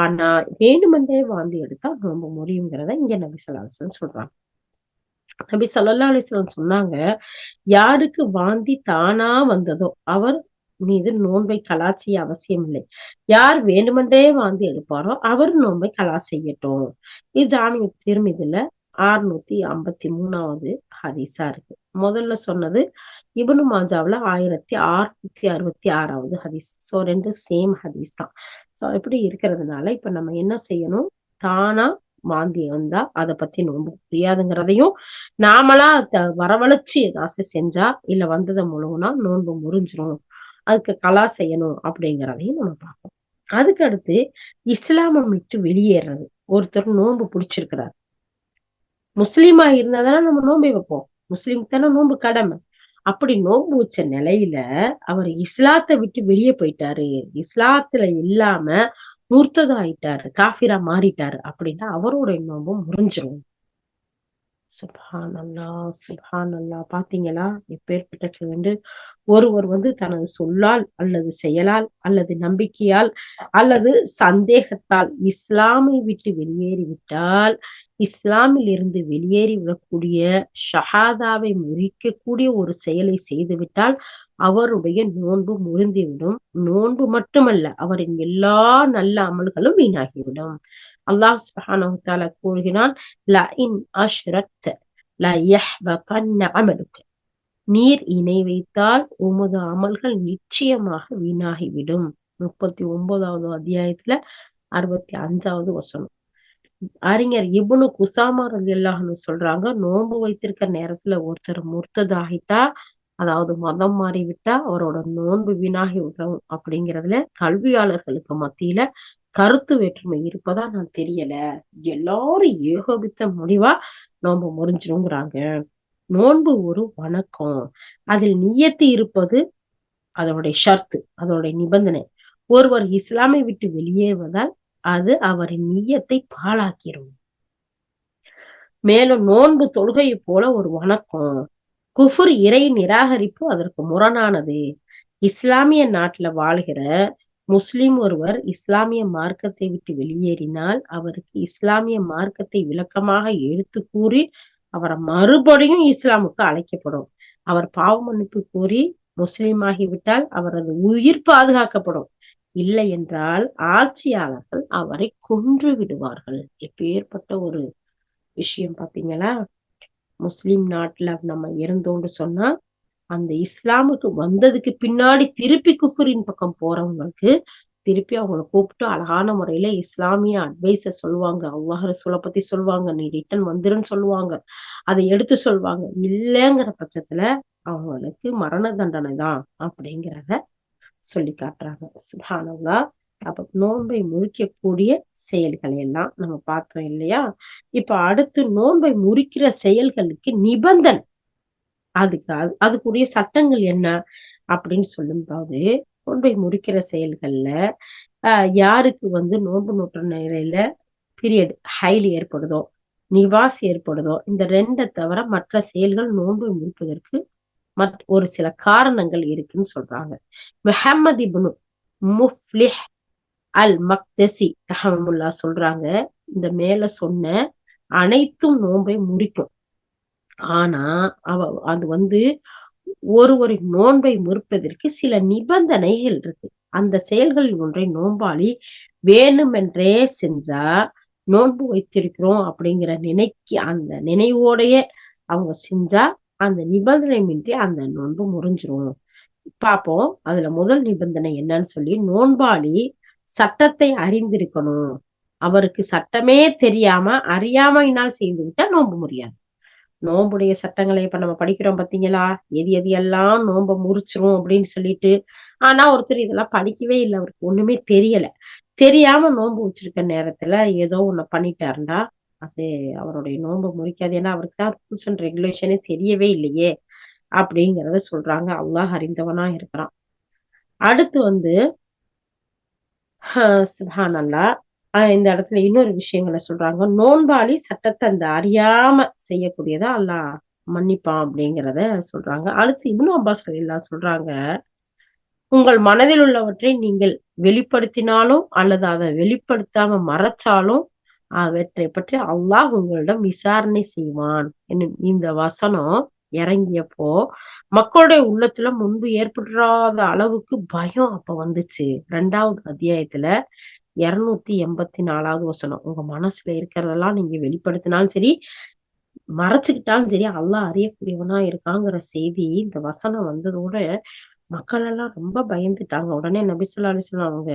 ஆனா வேணுமென்றே வாந்தி எடுத்தா நோன்பு முறியுங்கிறத இங்க நபி ஸல்லல்லாஹு அலைஹி வஸல்லம் சொல்றாங்க. நபி ஸல்லல்லாஹு அலைஹி வஸல்லம் சொன்னாங்க, யாருக்கு வாந்தி தானா வந்ததோ அவர் மீது நோன்பை கலா செய்ய அவசியம் இல்லை. யார் வேண்டுமென்றே வாந்தி எடுப்பாரோ அவர் நோன்பை கலா செய்யட்டும். இது ஜாமிஉ திர்மிதில 653வது ஹதீஸா இருக்கு. முதல்ல சொன்னது இப்னு மாஜாவுல 1666வது ஹதீஸ். சோ 2 சேம் ஹதீஸ் தான். சோ இப்படி இருக்கிறதுனால இப்ப நம்ம என்ன செய்யணும்? தானா வாந்தி வந்தா அத பத்தி நோன்பு புரியாதுங்கிறதையும், நாமளா வரவழைச்சு ஏதாச்சும் செஞ்சா, இல்ல வந்தத முழுங்குனா நோன்பு முறிஞ்சிரும். அதுக்கு கலா செய்யணும் அப்படிங்கிறதையும் நம்ம பார்ப்போம். அதுக்கு அடுத்து இஸ்லாம விட்டு வெளியேறது. ஒருத்தர் நோன்பு புடிச்சிருக்கிறார். முஸ்லீமா இருந்தா தானே நம்ம நோன்பே வைப்போம். முஸ்லீம்க்கு தானே நோன்பு கடமை. அப்படி நோன்பு வச்ச நிலையில அவர் இஸ்லாத்த விட்டு வெளியே போயிட்டாரு. இஸ்லாத்துல இல்லாம முர்த்ததா ஆயிட்டாரு. காஃபிரா மாறிட்டாரு அப்படின்னா அவருடைய நோன்பும் முறிஞ்சிரும். சுப்ஹானல்லாஹ், சுப்ஹானல்லாஹ். பாத்தீங்களா? எப்பேர்ப்பட்ட சிறந்து ஒருவர் வந்து தனது சொல்லால் அல்லது செயலால் அல்லது நம்பிக்கையால் அல்லது சந்தேகத்தால் இஸ்லாமை விட்டு வெளியேறிவிட்டால், இஸ்லாமில் இருந்து வெளியேறி விடக்கூடிய ஷஹாதாவை முறிக்கக்கூடிய ஒரு செயலை செய்துவிட்டால் அவருடைய நோன்பு முறிந்துவிடும். நோன்பு மட்டுமல்ல, அவரின் எல்லா நல்ல அமல்களும் வீணாகிவிடும். அல்லாஹ் சுப்ஹானஹு வ தஆலா கூறுகிறான், லஇன் அஷ்ரக்த லயஹ்பதன்ன அமலுக. நீர் இணை வைத்தால் உமது அமல்கள் நிச்சயமாக வீணாகிவிடும். 39வது அத்தியாயத்துல 65வது வசனம். அறிஞர் இப்னு குஸாமா ரலியல்லாஹு அன்ஹு சொல்றாங்க, நோன்பு வைத்திருக்க நேரத்துல ஒருத்தர் முர்த்ததாகிட்டா, அதாவது மதம் மாறிவிட்டா அவரோட நோன்பு வீணாகி விடும் அப்படிங்கிறதுல கல்வியாளர்களுக்கு மத்தியில கருத்து வேற்றுமை இருப்பதா நான் தெரியல. எல்லாரும் ஏகோபித்த முடிவா நோன்பு முறிஞ்சிருங்கிறாங்க. நோன்பு ஒரு வணக்கம். அதில் நியத்து இருப்பது அதனுடைய ஷர்த்து, அதனுடைய நிபந்தனை. ஒருவர் இஸ்லாமை விட்டு வெளியேறுவதால் அது அவரின் நிய்யத்தை பாழாக்கிரும். மேலும் நோன்பு தொழுகையை போல ஒரு வணக்கம். குஃபுர் இறை நிராகரிப்பு அதற்கு முரணானது. இஸ்லாமிய நாட்டுல வாழ்கிற முஸ்லிம் ஒருவர் இஸ்லாமிய மார்க்கத்தை விட்டு வெளியேறினால் அவருக்கு இஸ்லாமிய மார்க்கத்தை விளக்கமாக எடுத்து கூறி அவரை மறுபடியும் இஸ்லாமுக்கு அழைக்கப்படும். அவர் பாவ மன்னிப்பு கூறி முஸ்லீமாகிவிட்டால் அவரது உயிர் பாதுகாக்கப்படும். இல்லை என்றால் ஆட்சியாளர்கள் அவரை கொன்று விடுவார்கள். எப்பேற்பட்ட ஒரு விஷயம் பாத்தீங்களா? முஸ்லிம் நாட்டுல நம்ம இருந்தோம்னு சொன்னா அந்த இஸ்லாமுக்கு வந்ததுக்கு பின்னாடி திருப்பி குஃபரின் பக்கம் போறவங்களுக்கு திருப்பி அவங்கள கூப்பிட்டு அழகான முறையில இஸ்லாமிய அட்வைஸ சொல்லுவாங்க. அல்லாஹ் ரசூலை பத்தி சொல்லுவாங்க. நீ ரிட்டர்ன் வந்துருன்னு சொல்லுவாங்க. அதை எடுத்து சொல்லுவாங்க. இல்லைங்கிற பட்சத்துல அவங்களுக்கு மரண தண்டனை தான் அப்படிங்கிறத சொல்லி காட்டுறாங்க. சுப்ஹானல்லாஹ். அப்ப நோன்பை முறிக்கக்கூடிய செயல்களை எல்லாம் நம்ம பார்த்தோம் இல்லையா? இப்ப அடுத்து நோன்பை முறிக்கிற செயல்களுக்கு நிபந்தனை, அதுக்குரிய சட்டங்கள் என்ன அப்படின்னு சொல்லும்போது, நோன்பை முறிக்கிற செயல்கள்ல யாருக்கு வந்து நோன்பு நோற்ற நிலையில பீரியட் ஹைல் ஏற்படுதோ, நிவாஸ் ஏற்படுதோ, இந்த 2 தவிர மற்ற செயல்கள் நோன்பை முறிப்பதற்கு ஒரு சில காரணங்கள் இருக்குன்னு சொல்றாங்க. முஹம்மது இப்னு முஃப்லிஹ் அல் மக்தசி ரஹ்மத்துல்லாஹ் சொல்றாங்க, இந்த மேல சொன்ன அனைத்தும் நோன்பை முறிக்கும். ஆனா அது வந்து ஒருவரின் நோன்பை முறிப்பதற்கு சில நிபந்தனைகள் இருக்கு. அந்த செயல்களில் ஒன்றை நோன்பாளி வேணுமென்றே செஞ்சா, நோன்பு வைத்திருக்கிறோம் அப்படிங்கிற அந்த நினைவோடைய அவங்க செஞ்சா அந்த நிபந்தனையின்றி அந்த நோன்பு முறிஞ்சிரும். பாப்போம். அதுல முதல் நிபந்தனை என்னன்னு சொல்லி, நோன்பாளி சட்டத்தை அறிந்திருக்கணும். அவருக்கு சட்டமே தெரியாம அறியாமையினால் செய்து விட்டா நோன்பு முடியாது. நோம்புடைய சட்டங்களை இப்ப நம்ம படிக்கிறோம் பாத்தீங்களா? எது எது எல்லாம் நோன்பை முறிச்சிரும் அப்படின்னு சொல்லிட்டு. ஆனா ஒருத்தர் இதெல்லாம் படிக்கவே இல்லை, அவருக்கு ஒண்ணுமே தெரியல. தெரியாம நோன்பு வச்சிருக்க நேரத்துல ஏதோ ஒண்ணு பண்ணிட்டாருண்டா அது அவருடைய நோன்பு முறிக்காது. ஏன்னா அவருக்கு தான் ரூல்ஸ் அண்ட் ரெகுலேஷனே தெரியவே இல்லையே அப்படிங்கிறத சொல்றாங்க. அல்லாஹ் அறிந்தவனா இருக்கிறான். அடுத்து வந்து சுப்ஹானல்லாஹ். இந்த இடத்துல இன்னொரு விஷயங்கள சொல்றாங்க. நோன்பாளி சட்டத்தை அந்த அறியாம செய்யக்கூடியத அல்லாஹ் மன்னிப்பான் அப்படிங்கிறத சொல்றாங்க. அடுத்து இப்னு அப்பாஸ் ரலியல்லாஹு சொல்றாங்க, உங்கள் மனதில் உள்ளவற்றை நீங்கள் வெளிப்படுத்தினாலும் அல்லது அதை வெளிப்படுத்தாம மறைச்சாலும் அவற்றை பற்றி அல்லாஹ் உங்களிடம் விசாரணை செய்வான். இந்த வசனம் இறங்கியப்போ மக்களுடைய உள்ளத்துல முன்பு ஏற்படாத அளவுக்கு பயம் அப்ப வந்துச்சு. 2வது அத்தியாயத்துல 284வது வசனம். உங்க மனசுல இருக்கிறதெல்லாம் நீங்க வெளிப்படுத்தினாலும் சரி, மறைச்சுக்கிட்டாலும் சரி, அல்லாஹ் அறியக்கூடியவனா இருக்காங்கிற செய்தி இந்த வசனம் வந்ததோட மக்கள் எல்லாம் ரொம்ப பயந்துட்டாங்க. உடனே நபி ஸல்லல்லாஹு அலைஹி வஸல்லம் அவங்க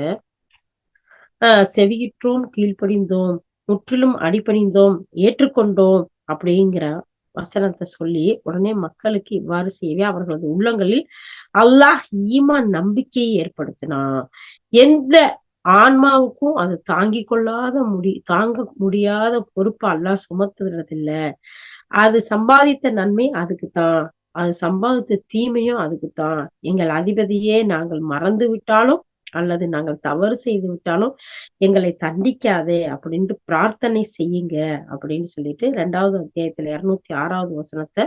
செவியுற்றோம், கீழ்ப்படிந்தோம், முற்றிலும் அடிபணிந்தோம், ஏற்றுக்கொண்டோம் அப்படிங்கிற வசனத்தை சொல்லி உடனே மக்களுக்கு இவ்வாறு செய்யவே அவர்களது உள்ளங்களில் அல்லாஹ் ஈமான் நம்பிக்கையை ஏற்படுத்தினான். எந்த ஆன்மாவுக்கும் அது தாங்க முடியாத பொறுப்பு அல்லாஹ் சுமத்துறதில்ல. அது சம்பாதித்த நன்மை அதுக்குத்தான். அது சம்பாதித்த தீமையும் அதுக்குத்தான். எங்கள் அதிபதியே நாங்கள் மறந்து விட்டாலும் அல்லது நாங்கள் தவறு செய்து விட்டாலும் எங்களை தண்டிக்காதே அப்படின்ட்டு பிரார்த்தனை செய்யுங்க அப்படின்னு சொல்லிட்டு 2வது அத்தியாயத்துல 206வது வசனத்தை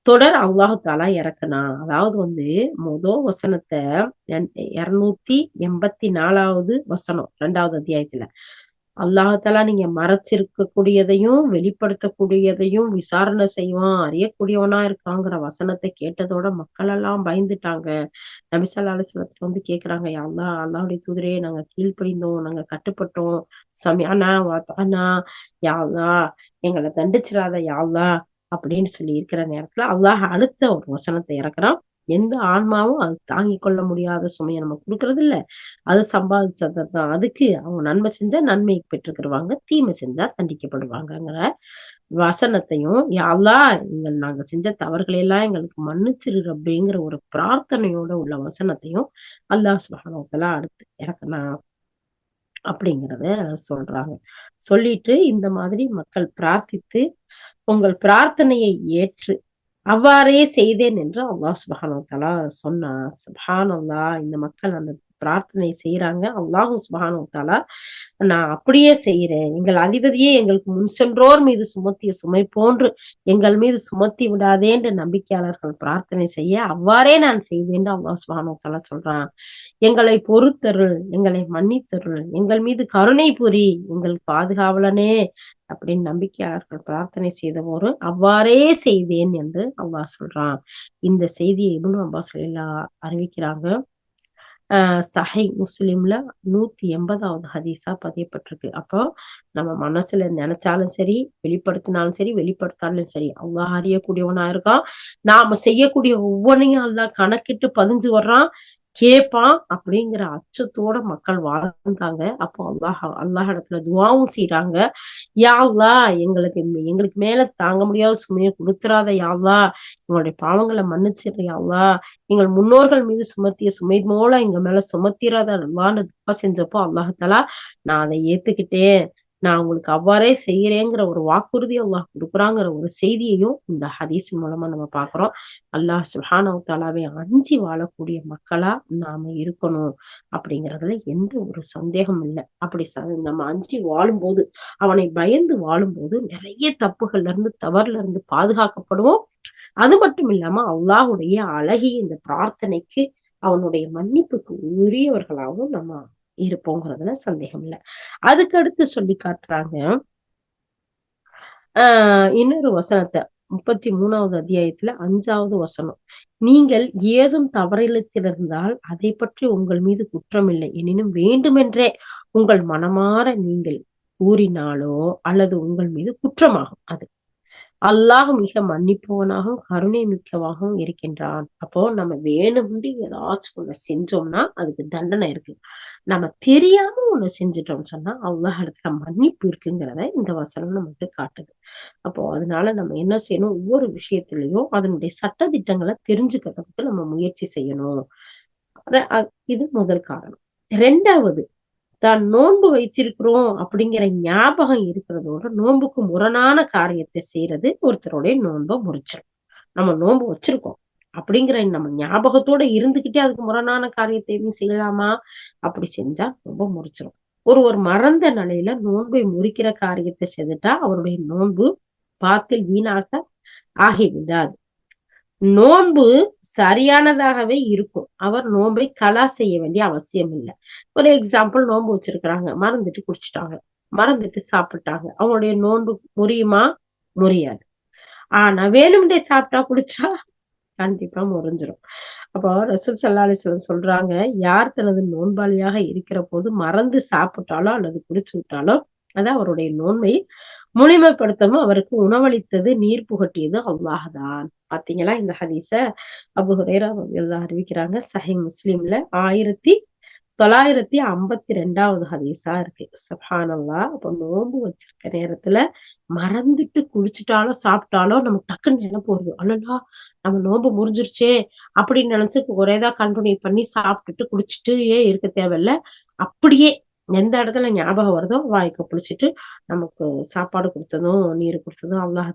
தொடர் அல்லாஹு தாலா இறக்குனான். அதாவது வந்து வசனத்தை 284வது வசனம் 2வது அத்தியாயத்துல அல்லாஹாலா நீங்க மறைச்சிருக்கக்கூடியதையும் வெளிப்படுத்தக்கூடியதையும் விசாரணை செய்வான், அறியக்கூடியவனா இருக்காங்கிற வசனத்தை கேட்டதோட மக்கள் எல்லாம் பயந்துட்டாங்க. நபி ஸல்லல்லாஹு அலைஹி வஸல்லம் வந்து கேக்குறாங்க, யா அல்லாஹ், அல்லாஹ்வுடைய தூதரே நாங்க கீழ்ப்படிந்தோம், நாங்க கட்டுப்பட்டோம், சமிஅனா வ அத்தானா, யா அல்லாஹ் எங்களை தண்டிச்சிடாத யா அல்லாஹ் அப்படின்னு சொல்லி இருக்கிற நேரத்துல அல்லாஹ் அடுத்த ஒரு வசனத்தை இறக்குறான். எந்த ஆன்மாவும் அது தாங்கிக் கொள்ள முடியாத சுமையை நம்ம கொடுக்கறது இல்ல. அது சம்பாதிச்சதுதான். அதுக்கு அவங்க நன்மை செஞ்சா நன்மை பெற்றுக்கிருவாங்க, தீமை செஞ்சா தண்டிக்கப்படுவாங்கங்கிற வசனத்தையும், யா அல்லாஹ் நாங்க செஞ்ச தவறுகளை எல்லாம் எங்களுக்கு மன்னிச்சிரு ரப்பேங்கிற ஒரு பிரார்த்தனையோட உள்ள வசனத்தையும் அல்லாஹ் சுப்ஹானஹு வ தஆலா அடுத்து இறக்குனான் அப்படிங்கிறத சொல்றாங்க. சொல்லிட்டு இந்த மாதிரி மக்கள் பிரார்த்தித்து உங்கள் பிரார்த்தனையை ஏற்று அவ்வாறே செய்தேன் என்று அல்லாஹ் சுப்ஹானஹு வ தஆலா சொன்னான். சுப்ஹானல்லாஹ். இந்த மக்கள் அந்த பிரார்த்தனை செய்றாங்க. அல்லாஹ் சுப்ஹானஹு வ தஆலா நான் அப்படியே செய்றேன். எங்கள் அதிபதியே எங்களுக்கு முன் சென்றோர் மீது சுமத்திய சுமை போன்று எங்கள் மீது சுமத்தி விடாதே என்று நம்பிக்கையாளர்கள் பிரார்த்தனை செய்ய அவ்வாறே நான் செய்தேன் அல்லாஹ் சுப்ஹானஹு வ தஆலா சொல்றான். எங்களை பொறுத்தருள், எங்களை மன்னித்தருள், எங்கள் மீது கருணை புரி, எங்கள் பாதுகாவலனே அப்படின்னு நம்பிக்கையாளர்கள் பிரார்த்தனை செய்தபோது அவ்வாறே செய்தேன் என்று அல்லாஹ் சொல்றான். இந்த செய்தியை இப்னு அப்பாஸ் ரலியல்லாஹு அறிவிக்கிறாங்க. சஹீஹ் முஸ்லிம்ல 180வது ஹதீஸா பதியப்பட்டிருக்கு. அப்போ நம்ம மனசுல நினைச்சாலும் சரி, வெளிப்படுத்தினாலும் சரி, வெளிப்படுத்தாலும் சரி, அல்லாஹ் அறியக்கூடியவனா இருக்கான். நாம செய்யக்கூடிய ஒவ்வொன்னையும் அல்லாஹ் கணக்கிட்டு பதிஞ்சு வர்றான், கேட்பான் அப்படிங்கிற அச்சத்தோட மக்கள் வாழ்ந்தாங்க. அப்போ அல்லாஹ் இடத்துல துஆவும் செய்றாங்க. யா அல்லாஹ் எங்களுக்கு எங்களுக்கு மேல தாங்க முடியாத சுமையை குடுத்துறாத யா அல்லாஹ், எங்களுடைய பாவங்களை மன்னிச்சிடு யா அல்லாஹ், எங்கள் முன்னோர்கள் மீது சுமத்திய சுமை போல எங்க மேல சுமத்திராத அல்லான்னு துவா செஞ்சப்போ அல்லாஹ் தஆலா நான் அதை ஏத்துக்கிட்டேன், நான் உங்களுக்கு அவ்வாறே செய்யறேங்கிற ஒரு வாக்குறுதி அல்லாஹ் குடுக்குறாங்கிற ஒரு செய்தியையும் இந்த ஹதீஸ் மூலமா நம்ம பாக்குறோம். அல்லாஹ் சுப்ஹானஹு வ தஆலாவை அஞ்சி வாழக்கூடிய மக்களா நாம இருக்கணும் அப்படிங்கறதுல எந்த ஒரு சந்தேகமும் இல்லை. அப்படி நம்ம அஞ்சி வாழும்போது, அவனை பயந்து வாழும்போது நிறைய தப்புகள்ல இருந்து தவறுல இருந்து பாதுகாக்கப்படுவோம். அது மட்டும் இல்லாம அல்லாஹ்வுடைய அழகிய இந்த பிரார்த்தனைக்கு அவனுடைய மன்னிப்புக்கு உரியவர்களாகவும் நம்ம இருப்போங்கிறதுல சந்தேகம் இல்ல. அதுக்கு அடுத்து சொல்லி காட்டுறாங்க இன்னொரு வசனத்தை 33வது அத்தியாயத்துல 5வது வசனம். நீங்கள் ஏதும் தவறிழைத்திருந்தால் அதை பற்றி உங்கள் மீது குற்றமில்லை எனினும் வேண்டுமென்றே உங்கள் மனமாற நீங்கள் கூறினாலோ அல்லது உங்கள் மீது குற்றமாகும் அது. அல்லாஹ் மிக மன்னிப்பவனாகவும் கருணை மிக்கவாகவும் இருக்கின்றான். அப்போ நம்ம வேணும்னு ஏதாச்சும் ஒண்ணு செஞ்சோம்னா அதுக்கு தண்டனை இருக்கு. நம்ம தெரியாம ஒண்ணு செஞ்சுட்டோம்னு சொன்னா அல்லாஹ் இடத்துல மன்னிப்பு இருக்குங்கிறத இந்த வசனம் நமக்கு காட்டுது. அப்போ அதனால நம்ம என்ன செய்யணும், ஒவ்வொரு விஷயத்திலயும் அதனுடைய சட்ட திட்டங்களை தெரிஞ்சுக்கிறதுக்கு நம்ம முயற்சி செய்யணும். இது முதல் காரணம். 2வது தான் நோன்பு வைத்திருக்கிறோம் அப்படிங்கிற ஞாபகம் இருக்கிறதோட நோன்புக்கு முரணான காரியத்தை செய்யறது ஒருத்தருடைய நோன்பை முறிச்சிடும். நம்ம நோன்பு வச்சிருக்கோம் அப்படிங்கிற நம்ம ஞாபகத்தோட இருந்துகிட்டே அதுக்கு முரணான காரியத்தை எதுவும் செய்யலாமா? அப்படி செஞ்சா ரொம்ப முறிச்சிடும். ஒருவர் மறந்த நிலையில நோன்பை முறிக்கிற காரியத்தை செய்துட்டா அவருடைய நோன்பு பாத்தில் வீணாக ஆகிவிடாது. நோன்பு சரியானதாகவே இருக்கும். அவர் நோன்பை கலா செய்ய வேண்டிய அவசியம் இல்லை. ஒரு எக்ஸாம்பிள், நோன்பு வச்சிருக்கிறாங்க, மறந்துட்டு குடிச்சிட்டாங்க, மறந்துட்டு சாப்பிட்டாங்க. அவங்களுடைய நோன்பு முறியுமா? முறியாது. ஆனா வேணும்னே சாப்பிட்டா குடிச்சா கண்டிப்பா முறிஞ்சிரும். அப்போ ரசூல் ஸல்லல்லாஹு அலைஹி வஸல்லம் சொல்றாங்க, யார் தனது நோன்பாளியாக இருக்கிற போது மறந்து சாப்பிட்டாலோ அல்லது குடிச்சு விட்டாலோ அது அவருடைய நோன்பை முழுமைப்படுத்தவும் அவருக்கு உணவளித்தது, நீர் புகட்டியது அல்லாஹ் தான். பாத்தீங்களா இந்த ஹதீஸ? அபூ ஹுரைரா ரலியல்லாஹு அறிவிக்கிறாங்க. சஹீஹ் முஸ்லிம்ல 1952வது ஹதீஸா இருக்கு. சுப்ஹானல்லாஹ். அப்ப நோன்பு வச்சிருக்க நேரத்துல மறந்துட்டு குடிச்சிட்டாலோ சாப்பிட்டாலோ நமக்கு டக்குன்னு நினைப்பு வருது, அடடா நம்ம நோன்பு முறிஞ்சிருச்சே அப்படின்னு நினைச்சு ஒரேதா கண்டினியூ பண்ணி சாப்பிட்டுட்டு குடிச்சிட்டு இருக்க தேவையில்ல. அப்படியே எந்த இடத்துல ஞாபகம் வருதோ வாய்க்கு புடிச்சிட்டு நமக்கு சாப்பாடு கொடுத்ததும் நீர் கொடுத்ததும் அல்லாஹ்.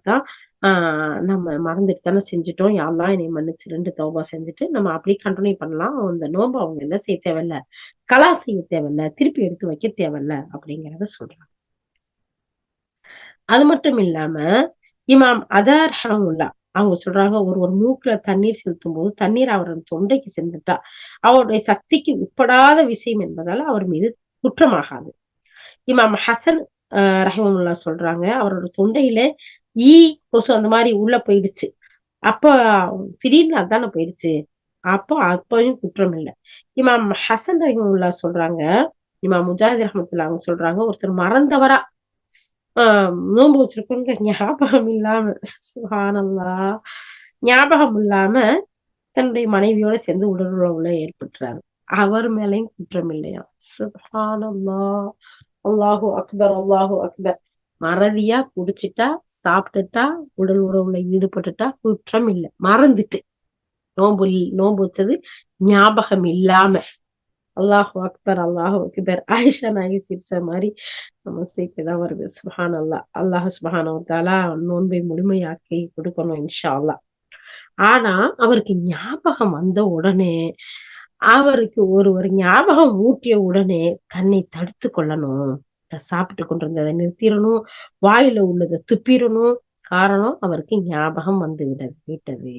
நம்ம மறந்துட்டு தானே செஞ்சுட்டோம், யா அல்லாஹ் என்னை மன்னிச்சிருன்னு தௌபா செஞ்சுட்டு நம்ம அப்படியே கண்டினியூ பண்ணலாம். அந்த நோன்பு அவங்க என்ன செய்ய தேவையில்ல, கலா செய்ய தேவையில்ல, திருப்பி எடுத்து வைக்க தேவையில்ல அப்படிங்கிறத சொல்றாங்க. அது மட்டும் இல்லாம இமாம் அதார் ரஹ்மத்துல்லாஹ் அவங்க சொல்றாங்க, ஒரு மூக்குல தண்ணீர் செலுத்தும் போது தண்ணீர் அவரது தொண்டைக்கு சென்றுட்டா அவருடைய சக்திக்கு உட்படாத விஷயம் என்பதால அவர் மீது குற்றமாகாது. இமாம் ஹசன் ரஹிமஹுல்லாஹ் சொல்றாங்க, அவரோட தொண்டையில ஈ, கொசு அந்த மாதிரி உள்ள போயிடுச்சு. அப்ப திடீர்னு அதானே போயிடுச்சு. அப்போ அப்பயும் குற்றம் இல்ல. இமாம் ஹசன் ரஹிமஹுல்லாஹ் சொல்றாங்க, இமாம் முஜாஹித் ரஹ்மத்துல்லாஹ் அவங்க சொல்றாங்க, ஒருத்தர் மறந்தவரா நோன்பு வச்சிருக்கோங்கிற ஞாபகம் இல்லாம, சுப்ஹானல்லாஹ், ஞாபகம் இல்லாம தன்னுடைய மனைவியோட சேர்ந்து உடல் உறவுல ஏற்பட்டுறாரு. அவர் மேலயும் குற்றம் இல்லையாம். சுப்ஹானல்லாஹ். அல்லாஹு அக்பர், அல்லாஹு அக்பர். மறதியா குடிச்சிட்டா, சாப்பிட்டுட்டா, உடல் உறவுல ஈடுபட்டுட்டா குற்றம் இல்ல. மறந்துட்டு நோன்பு வச்சது ஞாபகம் இல்லாம. அல்லாஹு அக்பர், அல்லாஹு அக்பர். ஆயிஷா நாயகி சிரிச்ச மாதிரி நம்ம சேர்த்துதான் வருது. சுப்ஹானல்லாஹ். அல்லாஹ் சுப்ஹானஹு வ தஆலா நோன்பை முழுமையாக்கி கொடுக்கணும் இன்ஷா அல்லாஹ். ஆனா அவருக்கு ஞாபகம் வந்த உடனே, அவருக்கு ஒருவர் ஞாபகம் ஊட்டிய உடனே தன்னை தடுத்து கொள்ளணும். சாப்பிட்டு கொண்டிருந்ததை நிறுத்திரணும். வாயில உள்ளதை துப்பிரணும். காரணம், அவருக்கு ஞாபகம் வந்து விட்டது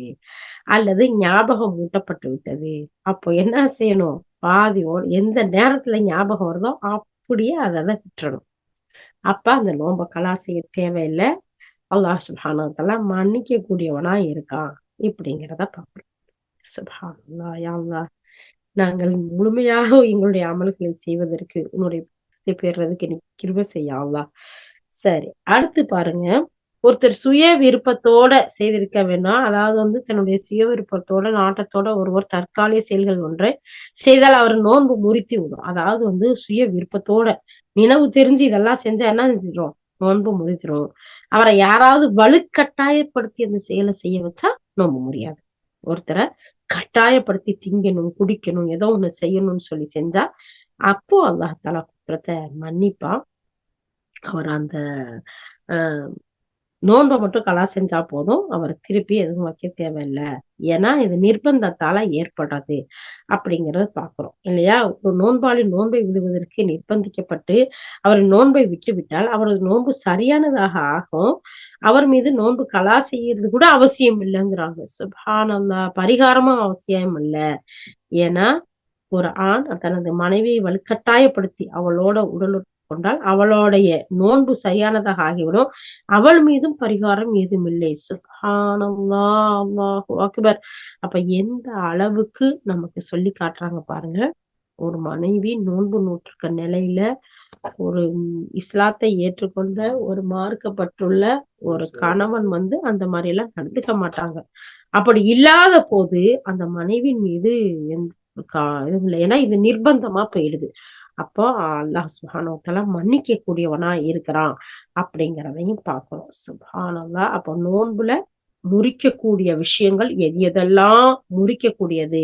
அல்லது ஞாபகம் ஊட்டப்பட்டு விட்டது. அப்போ என்ன செய்யணும்? எந்த நேரத்துல ஞாபகம் வருதோ அப்படியே அதை விட்டுறணும். அப்ப அந்த நோன்பை கலா செய்ய தேவையில்லை. அல்லாஹ் சுப்ஹானஹு வ தஆலா மன்னிக்க கூடியவனா இருக்கான் இப்படிங்கிறத பார்க்கிறோம். சுப்ஹானல்லாஹ். யா அல்லாஹ், நாங்கள் முழுமையாக எங்களுடைய அமல்களை செய்வதற்கு உன்னுடைய பெறுறதுக்கு எனக்கு கிருபை செய்ய அல்லாஹ். சரி, அடுத்து பாருங்க. ஒருத்தர் சுய விருப்பத்தோட செய்திருக்க வேண்டாம். அதாவது தன்னுடைய சுய விருப்பத்தோட நாட்டத்தோட ஒருவர் தற்காலிக செயல்கள் ஒன்றை செய்தால் அவர் நோன்பு முறித்து விடும். அதாவது சுய விருப்பத்தோட நினைவு தெரிஞ்சு இதெல்லாம் செஞ்சா என்ன செஞ்சிடும்? நோன்பு முறிச்சிடும். அவரை யாராவது வலுக்கட்டாயப்படுத்தி அந்த செயலை செய்ய வச்சா நோன்பு முடியாது. ஒருத்தரை கட்டாயப்படுத்தி திங்கணும், குடிக்கணும், ஏதோ ஒண்ணு செய்யணும்னு சொல்லி செஞ்சா அப்போ அல்லாஹ் தஆலா குற்றத்தை மன்னிப்பான். அவர் அந்த அஹ் நோன்பை மட்டும் கலா செஞ்சா போதும். அவர் திருப்பி எதுவும் வைக்க தேவையில்ல. ஏன்னா இது நிர்பந்தத்தால ஏற்படுறது அப்படிங்கறத பாக்குறோம் இல்லையா? ஒரு நோன்பாளி நோன்பை விடுவதற்கு நிர்பந்திக்கப்பட்டு அவர் நோன்பை விட்டுவிட்டால் அவரது நோன்பு சரியானதாக ஆகும். அவர் மீது நோன்பு கலா செய்யறது கூட அவசியம் இல்லைங்கிறாங்க. சுப்ஹானல்லாஹ். பரிகாரமும் அவசியம் இல்ல. ஏன்னா ஒரு ஆண் தனது மனைவியை வலுக்கட்டாயப்படுத்தி அவளோட உடலுறவு கொண்டால் அவளுடைய நோன்பு சரியானதாக ஆகிவிடும். அவள் மீதும் பரிகாரம் ஏதும் இல்லை. சுப்ஹானல்லாஹ். அல்லாஹு அக்பர். அப்ப எந்த அளவுக்கு நமக்கு சொல்லி காட்டுறாங்க பாருங்க. ஒரு மனைவி நோன்பு நோற்றிருக்க நிலையில ஒரு இஸ்லாத்தை ஏற்றுக்கொண்ட ஒரு மார்க்கப்பட்டுள்ள ஒரு கணவன் அந்த மாதிரி எல்லாம் நடந்துக்க மாட்டாங்க. அப்படி இல்லாத போது அந்த மனைவின் மீது இதுவும் இல்லை. ஏன்னா இது நிர்பந்தமா போயிடுது. அப்போ அல்லாஹ் சுப்ஹானஹு வ தஆலா மன்னிக்க கூடியவனா இருக்கிறான் அப்படிங்கிறதையும் பார்க்கிறோம். சுப்ஹானல்லாஹ். அப்போ நோன்புல முறிக்கக்கூடிய விஷயங்கள் எதெல்லாம் முறிக்கக்கூடியது,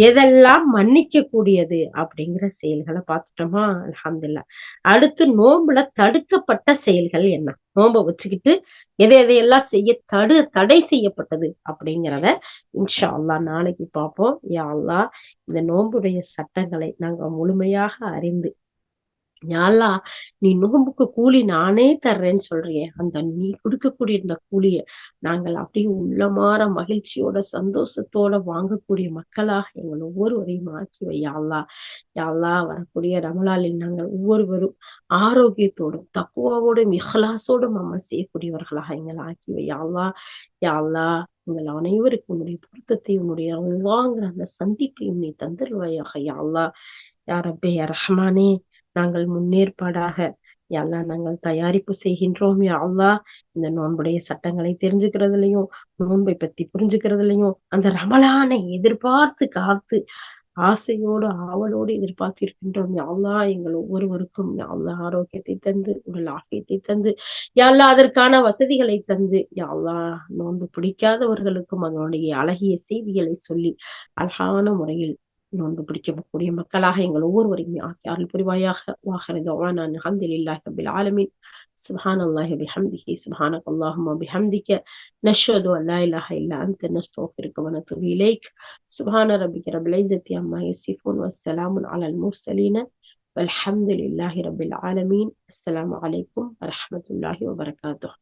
எதெல்லாம் மன்னிக்க கூடியது அப்படிங்கிற செயல்களை பார்த்துட்டோமா? அல்ஹம்துலில்லாஹ். அடுத்து நோன்புல தடுக்கப்பட்ட செயல்கள் என்ன? நோன்பை வச்சுக்கிட்டு எதையெல்லாம் செய்ய தடை செய்யப்பட்டது அப்படிங்கிறத இன்ஷா அல்லாஹ் நாளைக்கு பார்ப்போம். யா அல்லாஹ், இந்த நோன்புடைய சட்டங்களை நாங்க முழுமையாக அறிந்து, யா அல்லாஹ், நீ நோன்புக்கு கூலி நானே தர்றேன்னு சொல்றியே, அந்த நீ கொடுக்கக்கூடிய இந்த கூலிய நாங்கள் அப்படியே உள்ளமாற மகிழ்ச்சியோட சந்தோஷத்தோட வாங்கக்கூடிய மக்களாக எங்கள் ஒவ்வொருவரையும் ஆக்கி வை யா அல்லாஹ். யா அல்லாஹ், வரக்கூடிய ரமலானில் நாங்கள் ஒவ்வொருவரும் ஆரோக்கியத்தோடும் தக்குவாவோடும் இஹ்லாசோடும் அமல் செய்யக்கூடியவர்களாக எங்களை ஆக்கி வை யா அல்லாஹ். யா அல்லாஹ், எங்கள் அனைவருக்கும் உன்னுடைய பொருத்தத்தையும் உன்னுடைய அல்லாங்கிற அந்த சந்திப்பையும் நீ தந்துருவாயாக யா அல்லாஹ். யா ரப்பே யா ரஹ்மானே, நாங்கள் முன்னேற்பாடாக யா அல்லாஹ் நாங்கள் தயாரிப்பு செய்கின்றோம் யா அல்லாஹ். இந்த நோன்புடைய சட்டங்களை தெரிஞ்சுக்கிறதுலயும், நோன்பை பத்தி புரிஞ்சுக்கிறதுலயும், அந்த ரமலானை எதிர்பார்த்து காத்து ஆசையோடு ஆவலோடு எதிர்பார்த்து இருக்கின்றோம் யா அல்லாஹ். எங்கள் ஒவ்வொருவருக்கும் யா அல்லாஹ் ஆரோக்கியத்தை தந்து, உடல் ஆரோக்கியத்தை தந்து, யா அல்லாஹ் அதற்கான வசதிகளை தந்து, யா அல்லாஹ் நோன்பு பிடிக்காதவர்களுக்கும் அதனுடைய அழகிய செய்திகளை சொல்லி அழகான முறையில் நோன்பு பிடிக்கக்கூடிய மக்களாக எங்கள் ஒவ்வொருவரையும் ஆக்கி அருள் புரிவாயாக. வாஹிரு தஅவானா அல்ஹம்துலில்லாஹி ரப்பில் ஆலமீன். சுப்ஹானல்லாஹி பிஹம்திஹி, சுப்ஹானக அல்லாஹும்ம பிஹம்திக, நஷ்ஹது அன் லா இலாஹ இல்லா அன்த, நஸ்தக்ஃபிருக வ நத்தூபு இலைக். சுப்ஹான ரப்பிக ரப்பில் இஸ்ஸத்தி அம்மா யசிஃபூன், வஸ்ஸலாமுன் அலல் முர்ஸலீன், வல்ஹம்துலில்லாஹி ரப்பில் ஆலமீன். அஸ்ஸலாமு அலைக்கும் வரஹ்மத்துல்லாஹி வபரகாத்துஹு.